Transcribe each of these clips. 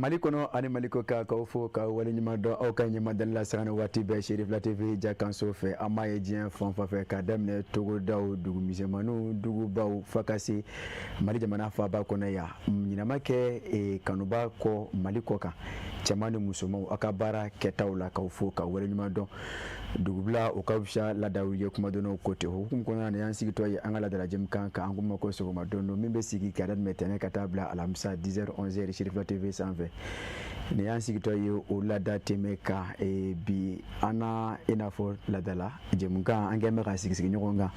Mali kono ani Mali ko ka fo ka wali nyima do aw ka nyima dan la sagana wati be Cherif la TV jakanso fe amaye dien fon fa fe ka damne togo daw dugu misemanu dugu baw fakasi Mali jamana fa ba kono ya nyinama ke e kanuba ko Mali ko ka chamani musomo akabara ketawla ka fo ka wali nyima do dugubla o ka fsha la dawiye kuma dono kote hukum kona ne yansi to ya angala dala jem kan ka anguma ko so ma dono mimbe sigi kadat metene katabla alamsa 10h 11h Cherif la TV 120 ne yansi to ye o la date meka e bi ana inafo la dala jem kan angeme ka sigi sigi nyogonga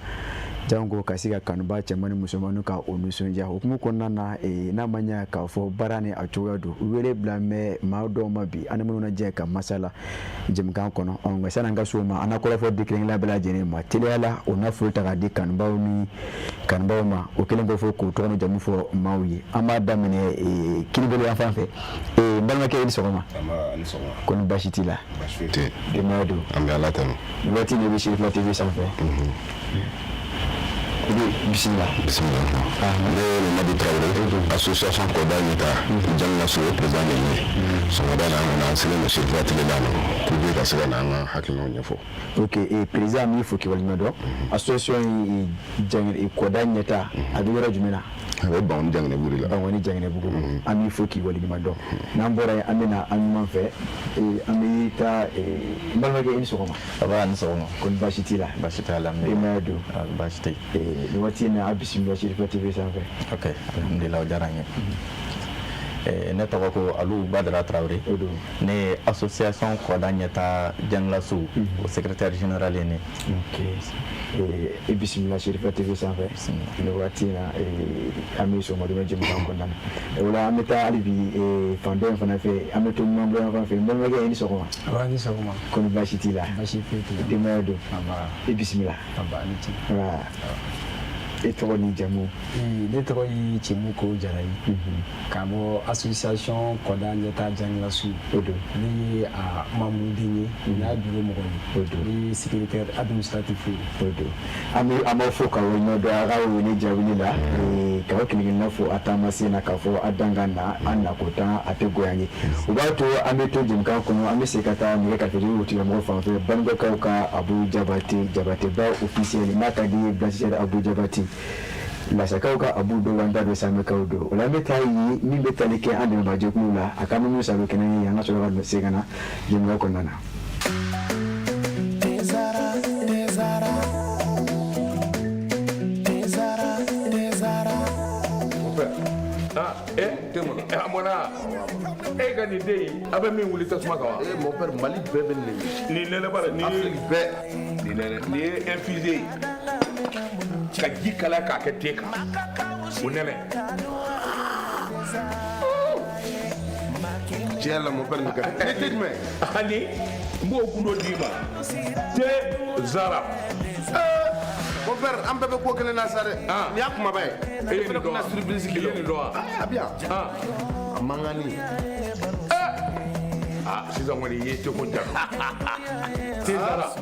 jango kasika kanuba chamani musomanu ka onusonja hukum kona na na manya ka fo barane atoyado wele blame maudo mabi anamunu na je ka masala jem kan kono onga sananga so ma ana ko fo dikring la bela jene ma tilala ona fo ta di kanbaw ma o kelen go fo ko to no jamu fo mawyi ama damene kilibele ya fanfe balma ke sogoma ama ni sogoma kon bashitila bashite de mado am ya latanu wati ne bi Cherif la TV sanfe bismillah le Madi Traoré association Koda Yita janna so président ni so wadana na sele no Cherif la TV dano ku be ka sele na hakino nyefo OK et président mi fo ki walima do association janna Koda Yita adura jumena abe bon jangne buri la woni jangne bugu ami fo ki walima do nambora amina amman fe ami ta balma ke so koma aba ni so kon bashitila la me mado bashitay le wati na abisimi Cherif la TV sanfɛ OK alhamdulillah jaranye ne tɔgɔ ko Alu Badara Traoré ne association Koda Ɲɛta Janglasu o secrétaire général ye ne OK e bisimila Cherif la TV sanfɛ ne wati na ami so madame jëm kan kɔnɔna wala an bɛ taa hali bi fandon fana fɛ an bɛ to ɲɔgɔn fana fɛ n balimakɛ i ni sɔgɔma awa ni sɔgɔma kɔni baasi t'i la baasi foyi t'i la denbaya don e bisimila ni ce e tɔgɔ ni jamu ne tɔgɔ ye Cemu Jarayi ka bɔ association Koda Ɲɛta Janglasu ne ye a membre ye n'a bureau mɔgɔ ye ni secrétaire administratif an b'a fɔ ka wale dɔ a ka wele jaabi la ka kelen fɔ a taama sen na k'a fɔ a dangan na an nakotan a tɛ goyan ye o b'a to an bɛ to jɛmukan kɔnɔ an bɛ se ka taa nɛgɛ kafiri tigilamɔgɔ fan fɛ bangebagaw ka Abu Jabateba officiel n'a ka di Blanchisseur Abu Jabati lasakaw ka Abu do wanda do samekaw do ola be tayi min be tali ke ande ma jekulu la aka mu sa be kenan ya ngaso ga se kana jemga ko nana Tezara temo amona gani dey abe min wuli tasuma kawa mon père Mali bebe ni nene bara ni Afrique be ni nene ni infusé ka ji kala ka ke teka o nene jela mon père ni ka tedme ani mbo kundo dima te zara mon père am bebe ko kele na sare ni akuma bay e ni do na surprise kilo ni do bien mangani sisan wani ye te ko ta te zara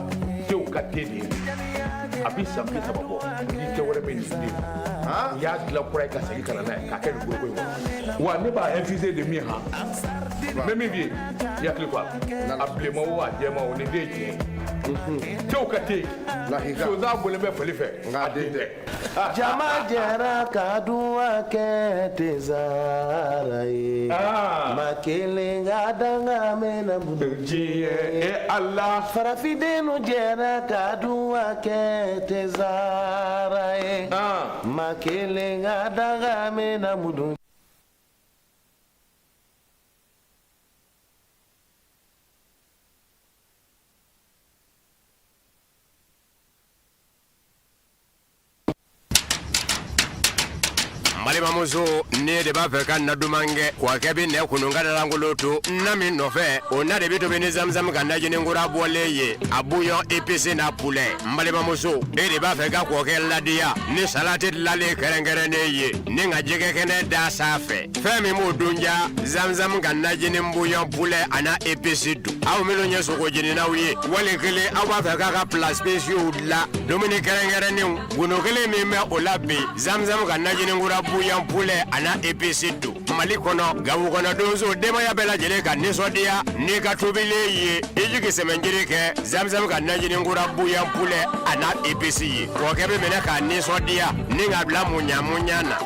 te ka tedi abisa abisa babo ni te wala men ni ya la kura ka sagi kana na ka ken ko wa ne ba infusé de mi ha même bien ya kle quoi ablema wa jema o ne de tew ka te so za bole be fele fe ngade jama jara ka duwa ke te zarai makele ngadanga mena buji e Allah farafide no jara ka duwa ke te zarai makele ngadanga mena mudu Malima muso ne de ba fe kan na dumange kwa kebi ne kununga da langoloto na mi no fe ona de bito beni zamzam kan na jini ngura boleye abuyon EPC na poulet malima muso e de ba fe ka ko ke ladia ni salate lale kerengere ne ye ni nga jege kene da safe femi mo dunja zamzam kan na jini mbuyon poulet ana EPC du aw melo nye soko jini na wiye wale kele aw ba fe ka place spéciaux la domini kerengere ni guno kele mi me olabi zamzam kan na jini ngura buyon poulet ana EPC du malikono gawu kono dozo dema ya bela jele kan ni sodia ni ka tobile ye ejike semenjere ke zamzam kan na jini ngura buyon poulet ana EPC ye ko kebe mena kan ni sodia ni ngabla munya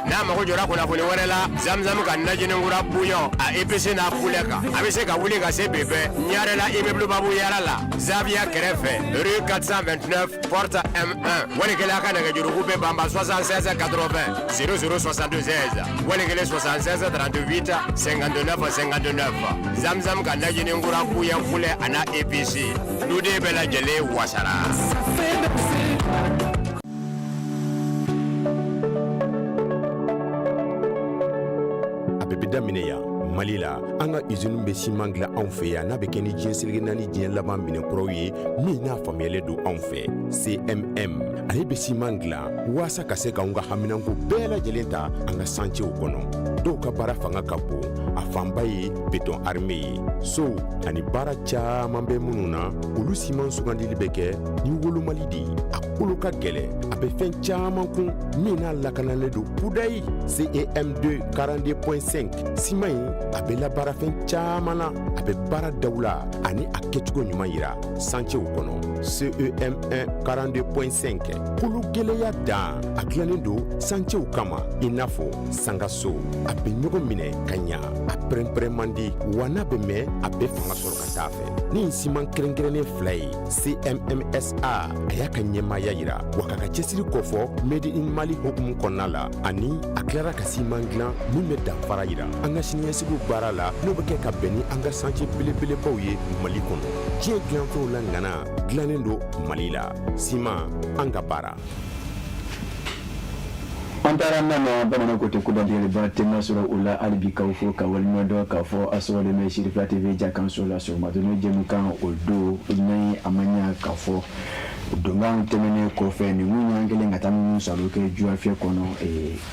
na mako jora kuna funi werela zamzam kan na jini ngura buyon a EPC na poulet ka abise ka wuli ka se bebe nyarela immeuble babu yarala Zavia Kerefe rue 429 porte M1 wale kele aka na juru kube bamba 76 80 0062 16 wale kele 76 38 59 59 zamzam kan na jini ngura buyon poulet ana EPC dude bela jele wasara abebida mineya Malila anga usine be ciment gla en fait ya na be keni jensirge nani jien laban binen kroye mi na famele do en fait CMM ale be ciment gla wasa kase ka unga haminango bela jelenta anga sanche ukono do ka bara fanga kapo afamba ye beton armé so ani bara caman be mununa olu ciment sugandili beke ni wolu malidi akulu ka gele abe fen caman kun mina lakanale do pudai CEM2 42.5 ciment abe la bara fen chamana abe bara dawla ani aketugo nyuma yira sanche ukono CEM1 42.5 kulu geleya da aklanendo sanche ukama inafo sangaso abe nyogo mine kanya aprempre mandi wana be me abe fanga soro katafe ni siman krengrene fly CMMSA ayaka nyema yira wakaka chesiri kofo made in Mali hokum konala ani aklara kasimanglan mume damfara yira anga sinyesibu barala no beke ka beni anga sanche bele bawye Mali kono tie glanfo la ngana glanendo Malila sima anga bara antara nana bana kote kudandele ba tema sura ula alibi kawfo ka walma do ka fo asole me shiri flat tv jakan sura so madono jemu kan odo nai amanya ka fo donga temene ko fe ni munya ngele ngata mu saluke juwa fe kono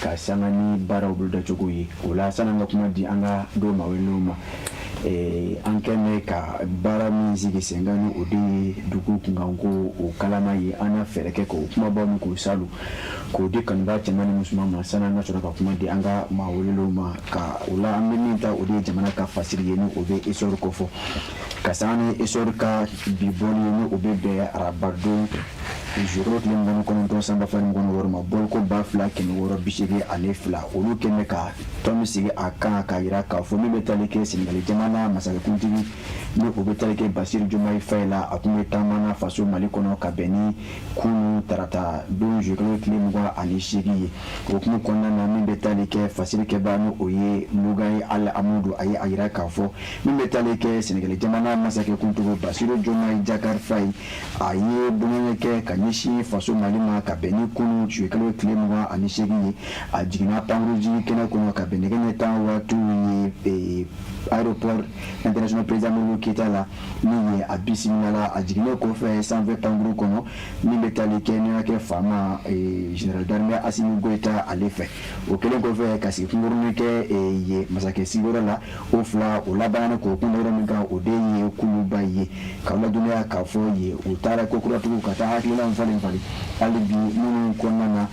ka sangani bara obulda chogoyi ula sananga kuma di anga do maweluma ankeme ka bara miziki sengani odi dugu kungango o kalama yi ana fereke ko kuma ba mu ko salu ko de kan ba jamani musulman sana na sura ka kuma di anga mawelelo ma ka ula aminta odi jamana ka fasiriye ni obe isor ko fo kasane isor ka biboni ni obe be arabado juro tlen ngonu kono to samba fa ngonu woro ma bolko ba fla ken woro bishige ale fla olu ken ka tomi sigi aka ka ira ka fo mi betale ke singali jamana masaka kuntigi ni obetale ke basir jumai faila akume tamana faso Mali kono ka beni kunu tarata don juro tlen ngwa ali shigi okumu konna na mi betale ke fasir ke banu oye mugai al amudu ayi ayira ka fo mi betale ke singali jamana masaka kuntugo basir jumai jakar fai ayi bunye ke nishi faso malima ka beni kunu chwekalo klemwa anishegi ajigina panguji kena kuno ka beni gene tan watu ye aéroport international président Kitala ni abisi ngala ajigina ko fe 120 panguru kono ni betali kenya ke fama general d'armée Assimi Goïta alefe o kele ko fe kasi funguruni ke ye masake sigora la o fla o labana ko kunoro minga o de ye kuluba ye kala dunia ka fo ye o tara ko kuratu ka ta hakila mfali alibi munu konana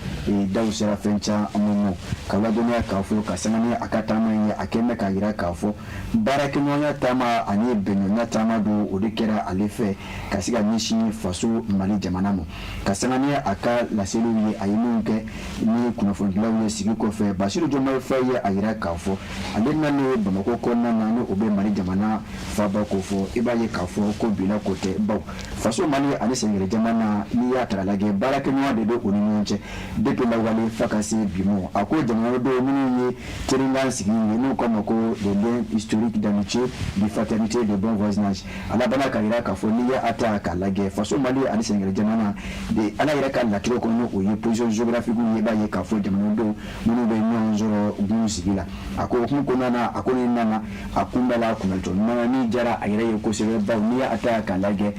daw sera fencha amumu kala dunia ka fo ka sanani akatama ye akeme ka gira ka fo barakinyonya tama ani benyonya tama do odekera alefe kasiga nishi faso Mali jamanamo kasanani aka la seluye ayinunke ni kunafundlawe sigi ko fe basiru joma fe ye ayira ka fo adenna ne bamako konna na no obe Mali jamana fa ba ko fo ibaye ka fo ko bila kote ba faso Mali ani sengere jamana ni n'i y'a ta lajɛ baarakɛɲɔgɔn de bɛ o ni ɲɔgɔn cɛ depuis lawale fo ka se bi ma a ko jamana dɔw minnu ye teriɲɔgɔn sigi ye n'u k'a ma ko les liens historiques d'amitié de fraternité de bon voisinage a labanna ka yira k'a fɔ n'i y'a ta k'a lajɛ faso Mali ani Sɛnɛgali jamana de ala yɛrɛ ka latigɛ kɔnɔ o ye position géographique ye b'a ye k'a fɔ jamanadenw minnu bɛ ɲɔgɔn sɔrɔ gun sigi la a ko hukumu kɔnɔna na a ko ni nana a kunbɛla kunbɛtɔ ɲuman ni jara a yɛrɛ ye kosɛbɛ bawo n'i y'a ta k'a lajɛ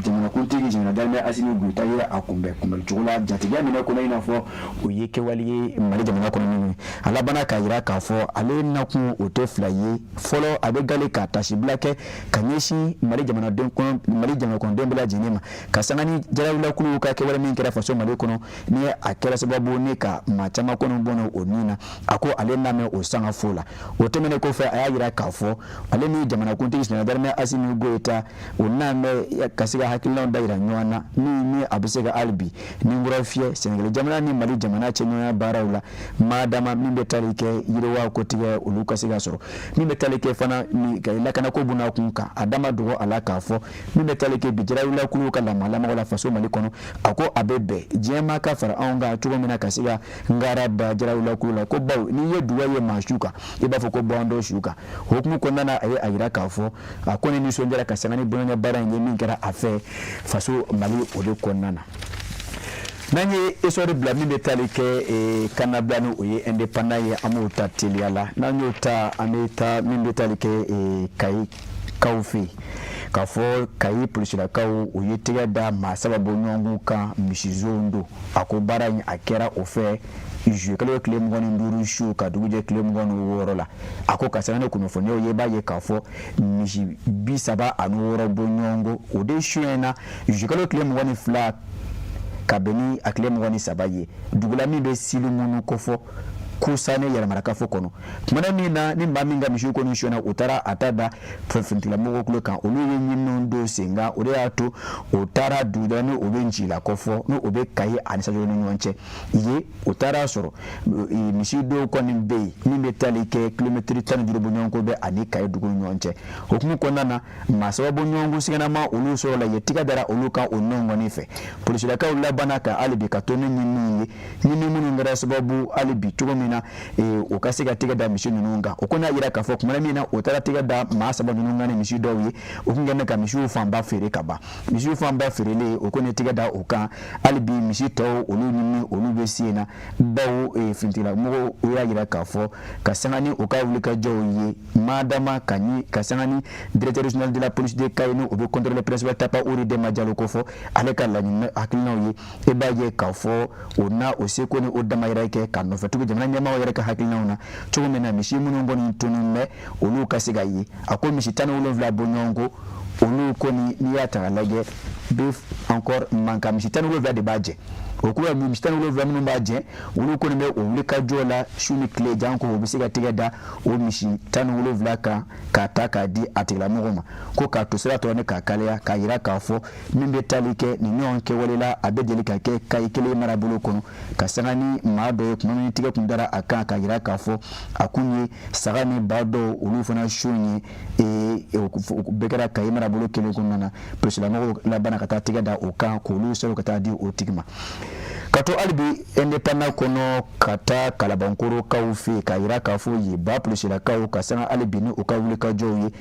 jamanakuntigi jamana dalimɛ Asimi Goyita ye a kunbɛn cogo la jatigiya minɛ kɔnɔ i n'a fɔ o ye kɛwale ye Mali jamana kɔnɔ min a labanna k'a yira k'a fɔ ale nakun o tɛ fila ye fɔlɔ a bɛ gale ka tasibila kɛ ka ɲɛsin Mali jamanadenw bɛɛ lajɛlen ma ka sanga ni jarawulakuluw ka kɛwale min kɛra faso Mali kɔnɔ ni a kɛra sababu ni ka maa caman kɔnɔ bɔnɔ o nin na a ko ale namɛ o sanga fo la o tɛmɛnen kɔfɛ a y'a yira k'a fɔ ale ni jamanakuntigi Sɛnɛgali dalimɛ Asimi Goyita o namɛ ka se ka hakilinaw da yira ɲɔgɔn na ni a bɛ se ka hali bi ni nkura fiyɛ Sɛnɛgali jamana ni Mali jamana cɛ ɲɔgɔnya baaraw la maadama min bɛ tali kɛ yiriwa kotigɛ olu ka se ka sɔrɔ min bɛ tali kɛ fana ka lakanako bunna kun kan a dama dogo a la k'a fɔ min bɛ tali kɛ bi jarawulakuluw ka lamɔlamɔgɔ la faso Mali kɔnɔ a ko a bɛ bɛn diɲɛ maa ka fara anw kan cogo min na ka se ka ngara da jarawulakuluw la ko bawo n'i ye duga ye maa su kan i b'a fɔ ko bɔn dɔ su kan hukumu kɔnɔna na a ye a yira k'a fɔ a ko ni nisɔndiyara ka sanga ni bonyanya baara in ye min kɛra a fɛ faso Mali o de kɔnɔna na n'an ye histoire bila min bɛ tali kɛ kanabila ni o ye indépendant ye an b'o ta teliya la n'an y'o ta an bɛ taa min bɛ tali kɛ Kayi kaw fɛ yen k'a fɔ Kayi polisilakaw o ye tɛgɛ da maa saba bɔ ɲɔgɔn kan misizon don a ko baara in a kɛra o fɛ juillet kalo tile 25 su ka dugujɛ tile 26 la a ko ka sanga ni kunnafoniyaw ye b'a ye k'a fɔ misi 36 bɔ ɲɔgɔn kɔ o de su in na juillet kalo tile 22 ka bɛn ni a tile 23 ye dugula min bɛ sili minnu kofɔ kusane yɛlɛmarakafo kɔnɔ tumana min na ni maa min ka misiw kɔni suyana o taara a ta da finitigilamɔgɔw tulo kan olu ye ɲininiw don sen kan o de y'a to o taara dugudala ni o bɛ ncila kɔfɔ ni o bɛ Kayi ani Sajo ni ɲɔgɔn cɛ ye o taara sɔrɔ misi dɔw kɔni bɛ yen min bɛ tali kɛ kilomɛtiri 15 bɔ ɲɔgɔn ko bɛ ani Kayi dugu ni ɲɔgɔn cɛ hukumu kɔnɔna na maa saba bɔ ɲɔgɔn ko siganama olu sɔrɔ la ye tigɛ dara olu kan o nɔn kɔni fɛ polisilakaw labanna ka hali bi ka to ni ɲininiw ye ɲinini minnu kɛra sababu hali bi cogo min o ka se ka tigɛ da misi ninnu kan o kɔni y'a yira k'a fɔ kumana min na o taara tigɛ da maa saba ninnu kan ni misi dɔw ye o kun kɛn bɛ ka misiw fanba feere ka ban misiw fanba feerelen o kɔni tigɛ da o kan hali bi misi tɔw olu ni olu bɛ sen na bawo finitigilamɔgɔw o y'a yira k'a fɔ ka sanga ni o ka wulikajɔw ye maadama ka sanga ni directeur régional de la police de Kayi ni o bɛ contrôler principal Tapa Uri Dema Diallo ko fɔ ale ka laɲini hakilinaw ye e b'a ye k'a fɔ o na o seko ni o damayira kɛ ka nɔfɛtugu jamana ɲɛmaaw yɛrɛ ka hakilinaw na cogo min na misi minnu kɔni tunun bɛ olu ka se ka ye a ko misi 17 bɔ ɲɔgɔn ko olu kɔni n'i y'a ta ka lajɛ bɛ encore manka misi 17 de b'a jɛ o kura misi 17 minnu b'a jɛ olu kɔni bɛ o wuli ka jɔ la su ni tile jan ko o bɛ se ka tigɛ da o misi 17 kan k'a ta k'a di a tigilamɔgɔ ma ko k'a to sira tɔ ni k'a kaleya k'a yira k'a fɔ min bɛ tali kɛ nin ɲɔgɔn kɛwale la a bɛ deli ka kɛ Kayi kelen marabolo kɔnɔ ka sanga ni maa dɔ ye tuma min tigɛ kun dara a kan k'a yira k'a fɔ a kun ye saga ni ba dɔw olu fana su ye bɛɛ kɛra Kayi marabolo kelen kɔnɔna na polisilamaw labanna ka taa tigɛ da o kan k'olu sɔrɔ ka taa di o tigi ma ka to hali bi indépendant kɔnɔ ka taa kalabankorokaw fɛ k'a yira k'a fɔ yen ba polisilakaw ka sanga hali bi ni o ka wulikajɔw ye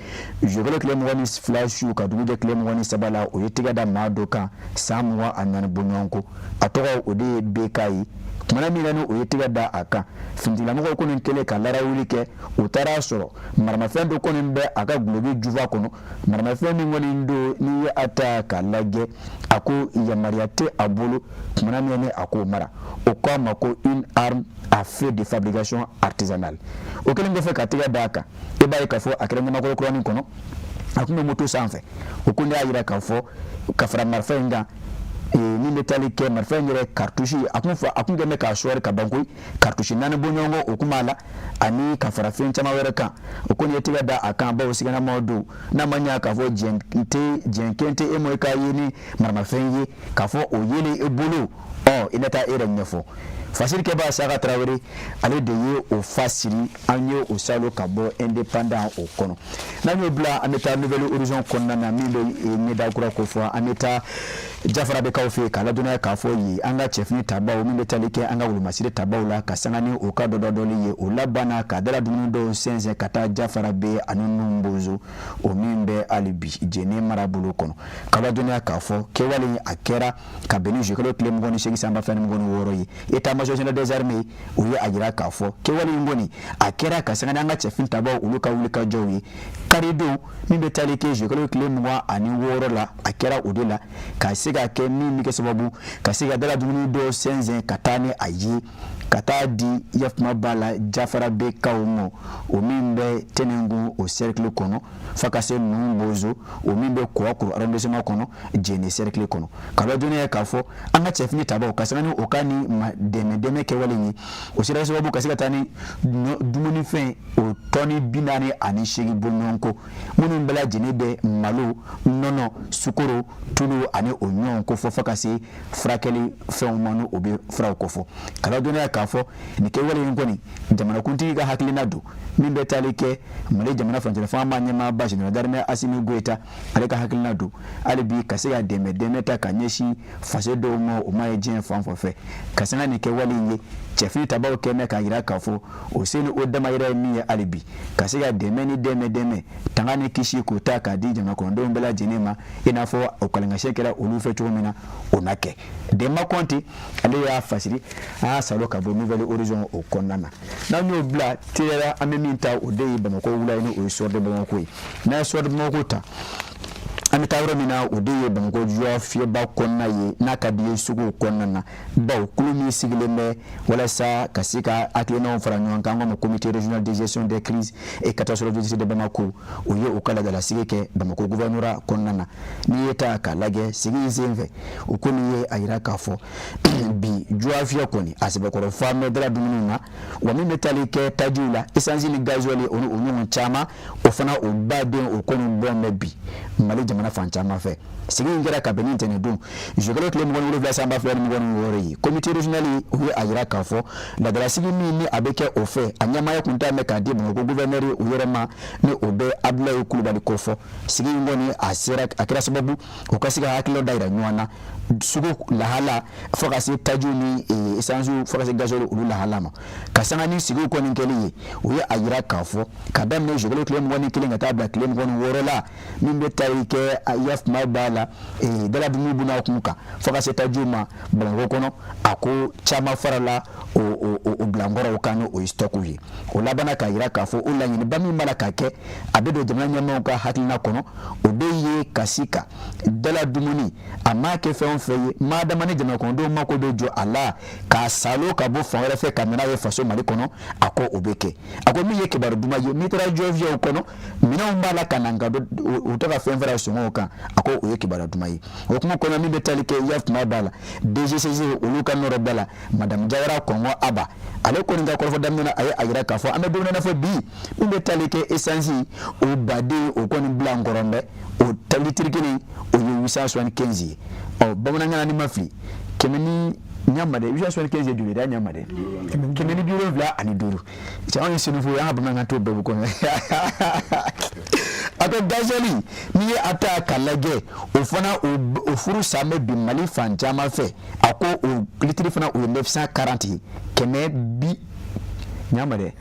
juillet tile 22 su ka dugujɛ tile 23 la o ye tigɛ da maa dɔ kan san 24 bɔ ɲɔgɔn ko a tɔgɔ o de ye BK ye tumana min na ni o ye tigɛ da a kan finitigilamɔgɔw kɔni kɛlen ka larawuli kɛ o taara sɔrɔ maramafɛn dɔ kɔni bɛ a ka gulobi jufa kɔnɔ maramafɛn min kɔni don n'i ye a ta k'a lajɛ a ko yamaruya tɛ a bolo tumana min na a k'o mara o k'a ma ko une arme à feu de fabrication artisanale o kɛlen kɔfɛ ka tigɛ da a kan e b'a ye k'a fɔ a kɛra ɲamakɔrɔ kuranin kɔnɔ a kun bɛ moto sanfɛ o kɔni y'a yira k'a fɔ ka fara marifa in kan min bɛ tali kɛ marifa in yɛrɛ cartouche a kun kɛn bɛ k'a sɔɔri ka ban koyi cartouche 4 bɔ ɲɔgɔn kɔ o kun b'a la ani ka fara fɛn caman wɛrɛ kan o kɔni ye tigɛ da a kan bawo siganamaw don n'a ma ɲa k'a fɔ diɲɛ kɛn tɛ e mɔ i k'a ye ni maramafɛn ye k'a fɔ o yelen e bolo i na taa e yɛrɛ ɲɛfɔ Facile Keba Sara Traoré ale de ye o fasiri anyo o salo kabo indépendant o kono na ñu bla ameta nouvelle horizon konna na mi be ni da kura ko fo ameta Jafara be kawfe kala duna ka fo yi anga chefni tabaw mi metalike anga wulu masire tabaw la ka sangani o ka dodo ye o labana ka dala dunu do sense kata Jafara be anunu mbozo o mimbe alibi jene marabulo kono kala duna ka fo ke wali akera ka beni je kalo klem ngoni shegi samba fani ngoni woro yi eta major général des armées o ye agira ka fo ke wali ngoni akera ka sangani anga chefni tabaw uluka wulika jowi karido mi metalike je kalo klem ngwa ani woro la akera odela ka siga ke mi ke sababu ka siga dala dunu do senze katane ayi kata di yafma bala Jafara be kawmo o mimbe tenengu o cercle kono fakase numbozo o mimbe kwa kuru arrondissement kono jeni cercle kono kala dunia kafo anga chefni tabo kasani okani deme ke walini o sira sababu kasika tani dumuni fin o toni binani ani shigi bononko munu mbela jeni be malu nono sukuru tulu ani onyon ko fo fakase frakeli fe manu obi fra ko fo kala dunia kafo ni ke wale ngoni jamana kunti ga haklina do min be talike male jamana fantele fa ma nyama ba jina darme asimi goita ale ka haklina do ale bi kasiga deme ta kanyeshi fase do mo o ma ejin fa fe kasanga ni ke wale nge chefi tabaw keme ka gira kafo o seni o dama ira mi ya alibi kasiga deme tangani kishi ko ta ka di jamana ko ndo mbela jinema ina fo o kalanga shekera olufe chomina onake dema konti ale ya fasiri salo ka bo nouvelle horizon o konana na nyo bla tera ameminta o dey bamako wula ni o sorde bamako na sorde bamako ta amitawro mina o dey bamako juwa fie ba konna ye na ka di sugu konna ba kulumi sigileme wala sa kasika aklena on faranyo kango mo comité régional de gestion des crises et catastrophes de Bamako o ye o kala de la sigike Bamako gouverneur konna ni eta ka lage sigi zenve o koni ye ayira kafo bi juwa fie koni asibe ko femme de la dumuna wa mi metalike tajula essence ni gazoli onu chama o fana o bade o koni bombe bi mali jamana fanchama fe sigi ngera ka benin tene dum je galo klem ngoni le samba fleur ngoni wori comité régional o ayira kafo la de la sigi ni abeke o fe anyama ya kunta me ka di mo gouverneur o yorema ni obe abla kulubali kofo sigi ngoni asira akira sababu o kasiga hakilo daira nywana sugu lahala fakasi tajuni esanzu fakasi gazolo ulu lahala ma kasanga ni sigu ko ninkeli o ya ayira kafo kadam ne jogolo klem ngoni kilinga tabla klem ngoni worola mimbe tarike ayaf mabala dala dumi buna kumuka fakasi tajuma bango kono ako chama farala o blangora okano o stokuye o labana ka ayira kafo ulla ni bami malaka ke abedo jamana nyama ka hatlina kono obeye kasika dala dumuni amake fe feye madama ne jama kondo mako dojo ala ka salo ka bo fon refe kamera ye faso mali kono ako obeke ako mi yeke bar duma yo mitra jovia kono mina mbala kananga do utaka fenvera songo ka ako oyeke bar duma yi okumo kono mi betalike yaf mabala DGCG uluka no rebala madam jawara kongo aba ale ko nga ko fo damna ay ayira ka fo amedo na fo bi mi betalike essence o bade o koni blangorombe o talitirikini o 875 o bamana ngana ni mafli kemeni nyamade 875 dule da nyamade kemeni biro vla ani duru cha on sinu fo ya bamana to bebu ko ato gazeli ni ata kalage o fana o furu same bi mali fanjama fe ako o litri fana o 940 keme bi nyamade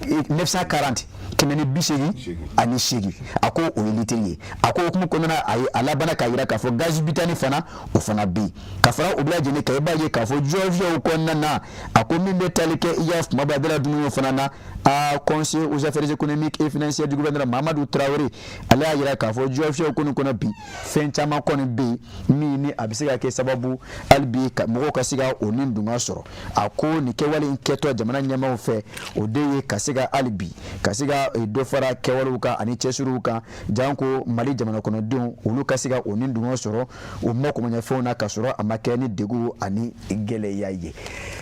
940 kemeni bishegi ani shegi ako o litri ako kuma kona ay alabana kayira ka fo gaz bitani fana o fana bi ka fara oblaje ne kay baye ka fo jovia o konna na ako mi metalike yaf mabadala dunu fana na a conseiller aux affaires économiques et financières du gouvernement Mamadou Traoré ala yira ka fo jovia o kono bi fenchama kono bi mi ni abisiga ke sababu albi ka mo ka siga o nindunga soro ako ni ke wale inketo jamana nyama o fe o deye kasiga albi kasiga do fara kewaluka ani chesuruka janko mali jamana kono dun ulu kasiga onindu soro o moko manya fona kasoro amakeni degu ani gele yaye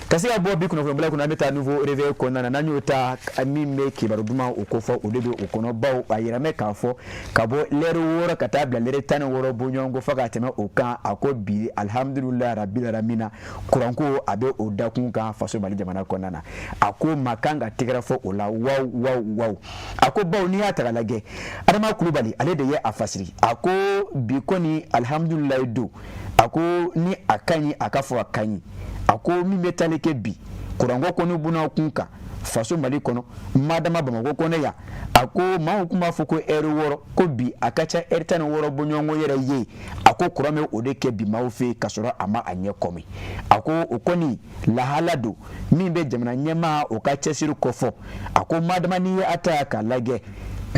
kasi abo bi kuno bla kuna meta nouveau réveil konna na nyota mi me kibaru duma okofo odebe okono bawo ayira me kafo kabo leru woro katabla lere tan woro bunyongo faka teme oka akobi alhamdulillah rabbil alamin kuranko abe odakun ka faso mali jamana konna na ako makanga tigara fo ola wow ako bawo ni atara lage adama kulubali ale de ye afasiri ako bikoni alhamdulillah do ako ni akanyi akafo akanyi ako mi metalike bi kurango kono buna kunka faso mali kono madama bamako kono ya ako ma hukuma foko eri woro ko bi akacha ertan woro bunyongo yere ye ako kurame odeke bi maufe kasoro ama anye komi ako okoni lahalado mi be jamana nyema okacha siru kofo ako madama ni ataka lage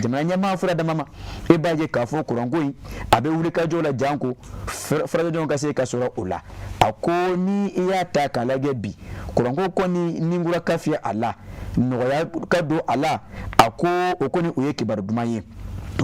jamana nyama fura da mama e baje kafo kurangoi abe wuri ka jola janko fura jonka se kasoro ola ako ni iya ta kalage bi kurango koni ningura kafia ala noya kado ala ako okoni uyeki barudumaye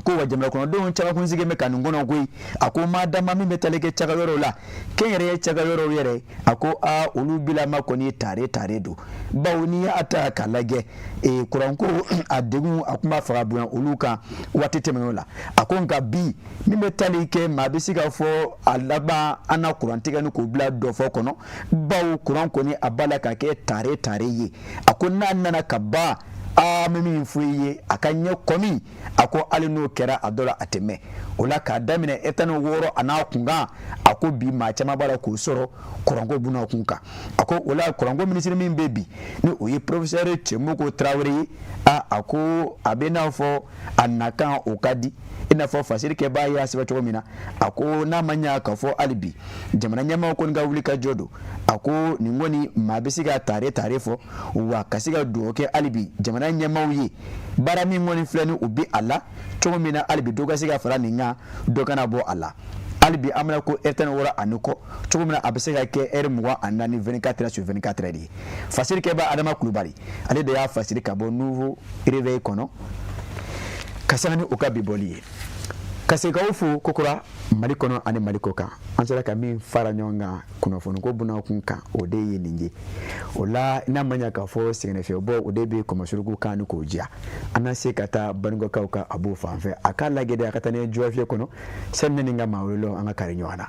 ko wa jamana kono don chaga kun sige me kanungo no goi ako madama mi metaleke chaga yoro la kenyere chaga yoro yere ako a ulu bila makoni tare do bawni ata kalage e kuranko adegu akuma farabu uluka watete menola ako nka bi mi metaleke mabisiga fo alaba ana kurantiga no ko bla do fo kono bawo kuranko ni abala ka ke tare ye ako nana kaba mimi fuye akanye komi ako alino kera adola ateme ola ka damine etano woro anakunga ako bi ma chama bala ko soro korango buna kunka ako ola korango ministre min bebi ni oyi professeur Chemoko Traoré ako abena fo anaka okadi ina fo fasiri ke ba ya siba chomina ako na manya ka fo alibi jamana nyama ko nga wulika jodo ako ningoni mabisiga tare fo wa kasiga doke alibi jamana nyama uyi bara mi ngoni flani ubi alla chomina alibi doga siga fara ninga doka na bo alla alibi amna ko etan wora anuko chomina abisiga ke ermuwa anani 24 sur 24 di fasiri ke ba adama kulubali ale de ya fasiri ka bo nouveau réveil kono kasani okabi boli kaseka ufu kokora malikono ane malikoka ansala kami fara nyonga kuno fono ko buna kunka ode yeninje ola ina manya ka fo singene fe bo ode be ko masurugu kanu ko jia anase kata bango kauka abu fanfe akala gede akata ne jua fe kono senne ninga mawelo anga karinywana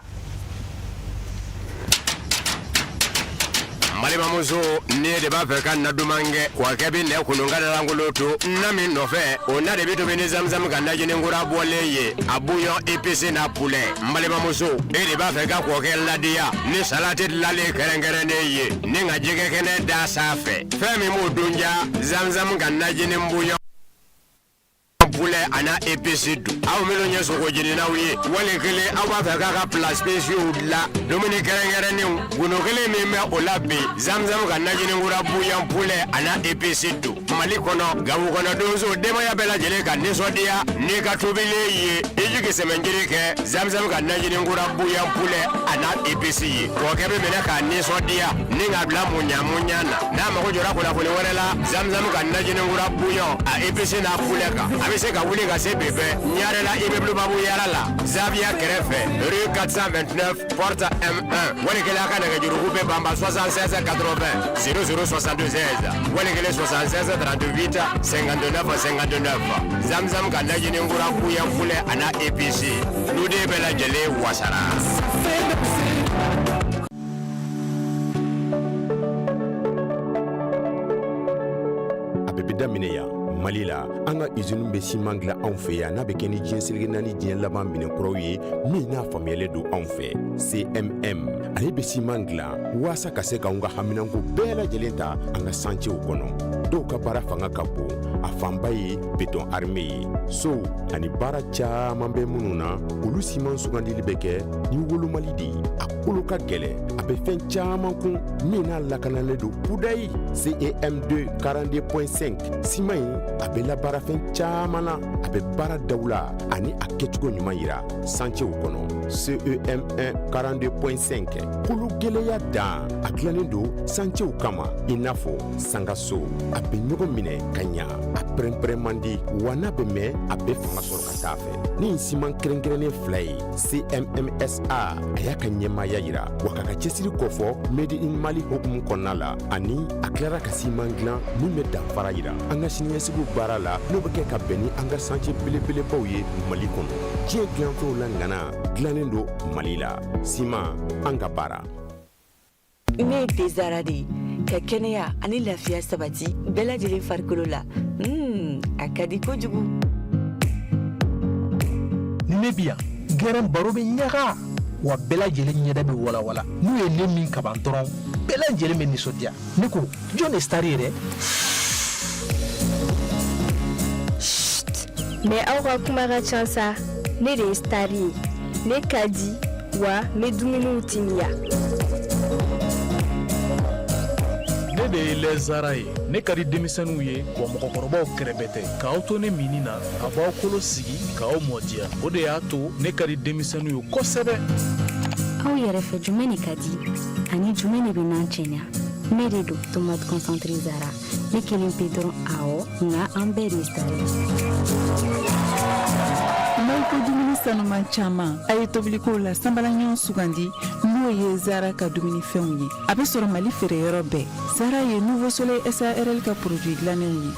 malima muso ne de ba fe kan na dumange kwa kebi ne kununga da ranguloto na min no fe ona de bitu bini zamzam kan na jini ngura boleye abuyo EPC na poulet malima muso e de ba fe ka ko ke ladia ni salate lale kerengere ne ye ni ngajike kene da safe fe mi mu dunja zamzam kan na jini mbuyo poulet ana EPC du aw melo nyeso ko jini na wiye wale kele awa fa ka place spécial la domini kerengere ni guno kele mi me olabi zamzam kan na jini ngura buyan poulet ana EPC du malikono gawu kono dozo dema ya bela jele kan ni sodia ni ka tobile ye ejuke semenjiri ke zamzam kan na jini ngura buyan poulet ana EPC ko kebe mena kan ni sodia ni ngabla munya na ma ko jora ko la ko wala zamzam kan na jini ngura buyan a EPC na poulet ka abise ka wuli ka se bebe nyare la ibe babu yara la Zavia Grefe rue 429 porte M1 wale kele aka na juru be bamba 76 80 0062 16 wale kele 76 38 59 zamzam kan na jini ngura kuya kule ana EPC nude bela jele wasara abebida mineya malila anga izunum be simangla anfe na be keni jinsirge nani jien laban binen kroye mi na famele do anfe CMM ale be simangla wasa kase ka unga haminango bela jelenta anga sanche ukono do ka bara fanga kapo afambaye beton armé so ani bara cha mambe mununa ulu siman sugandili beke ni wolu malidi akulu ka gele abe fen chaman kun mina lakanale do pudai CAM2 42.5 simai abe la bara fen chamana abe bara dawla ani aketugo nyuma yira sanche ukono CEM1 42.5 kulu gɛlɛya dan a dilannen don santiw kama i n'a fɔ sangaso a bɛ ɲɔgɔn minɛ ka ɲa a pɛrɛnpɛrɛn man di wa n'a bɛ mɛn a bɛ fanga sɔrɔ ka taa fɛ ni siman kɛrɛnkɛrɛnnen fila ye CMMSA a y'a ka ɲɛmaaya yira wa k'a ka cɛsiri kɔfɔ Made in Mali hukumu kɔnɔna la ani a tilara ka siman dilan min bɛ danfara yira an ka siniɲɛsigiw baara la n'o bɛ kɛ ka bɛn ni an ka santier belebelebaw ye Mali kɔnɔ diɲɛ dilanfɛnw la ŋana dilannen don Mali la siman an ka baara. Ne ye Dezara de ye ka kɛnɛya ani lafiya sabati bɛɛ lajɛlen farikolo la a ka di kojugu. Ni ne bi yan gɛrɛn baro bɛ ɲaga wa bɛɛ lajɛlen ɲɛda bɛ walawala n'u ye ne min kaban dɔrɔn bɛɛ lajɛlen bɛ nisɔndiya ne ko jɔn de star yɛrɛ. Mais aw ka kuma ka ca sa ne de ye star ye ne ka di wa n bɛ dumuniw timiya. Ne de ye lɛzara ye ne ka di denmisɛnninw ye wa mɔgɔkɔrɔbaw kɛrɛbɛ tɛ k'aw to ne mini na a b'aw kolo sigi k'aw mɔdiya o de y'a to ne ka di denmisɛnninw ye kosɛbɛ. aw yɛrɛ fɛ jumɛn de ka di ani jumɛn de bɛ n'an cɛɲa ne de don tomate concentré Zara ne kelen pe dɔrɔn awɔ nka an bɛɛ de sari. N'aw ko dumuni sanuman caman a ye tobilikow la sanbalaɲɔgɔn sugandi n'o ye Zara ka dumunifɛnw ye a bɛ sɔrɔ Mali feere yɔrɔ bɛɛ. Zara ye Nouveau Soleil SARL ka produit dilannenw ye.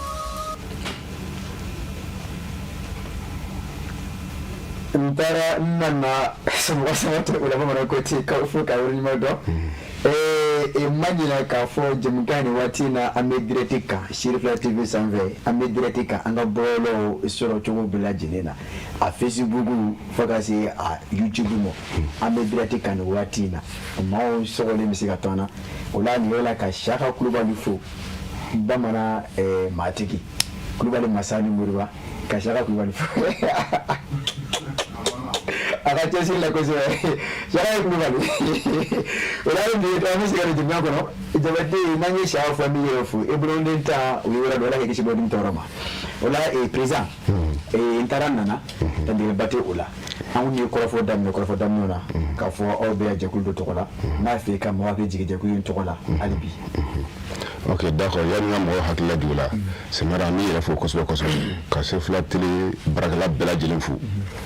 n taara n nana somɔgɔ sama tɛ o la bamananw ko ten k'aw fo k'a waleɲuman dɔn ma ɲina k'a fɔ jamukan ni waati in na an bɛ direct kan Shirifula TV sanfɛ an bɛ direct kan an ka bɔlɔlɔw sɔrɔ cogo bɛɛ lajɛlen na a Facebook fo ka se a YouTube ma an bɛ direct kan ni waati in na maaw sɔgɔlen bɛ se ka to an na o la nin yɔrɔ la ka Siyaka Kulubali fo bamanan maatigi Kulubali Masani Moriba ka Siyaka Kulubali fo a ka cɛsiri la kosɛbɛ Siyaka Kulubali o la bi an bɛ se ka don jɛmukan kɔnɔ jabaden n'an ye Siya fɔ an bɛ yɛrɛ fo e bolonden ta o ye yɔrɔ dɔ Ala ka kisi bɔ dimi tɔɔrɔ ma o la président n taara nana tandigɛba tɛ o la anw ye kɔrɔfɔ daminɛ na k'a fɔ aw bɛ jɛkulu dɔ tɔgɔ la n'a fɛ ka mɔgɔ hakili jigin jɛkulu in tɔgɔ la hali bi. Ok, d'accord. Il y a un mot qui l'a dit là. C'est marrant, il faut que ce soit quand c'est flatté, Bragala Bella Jilenfou,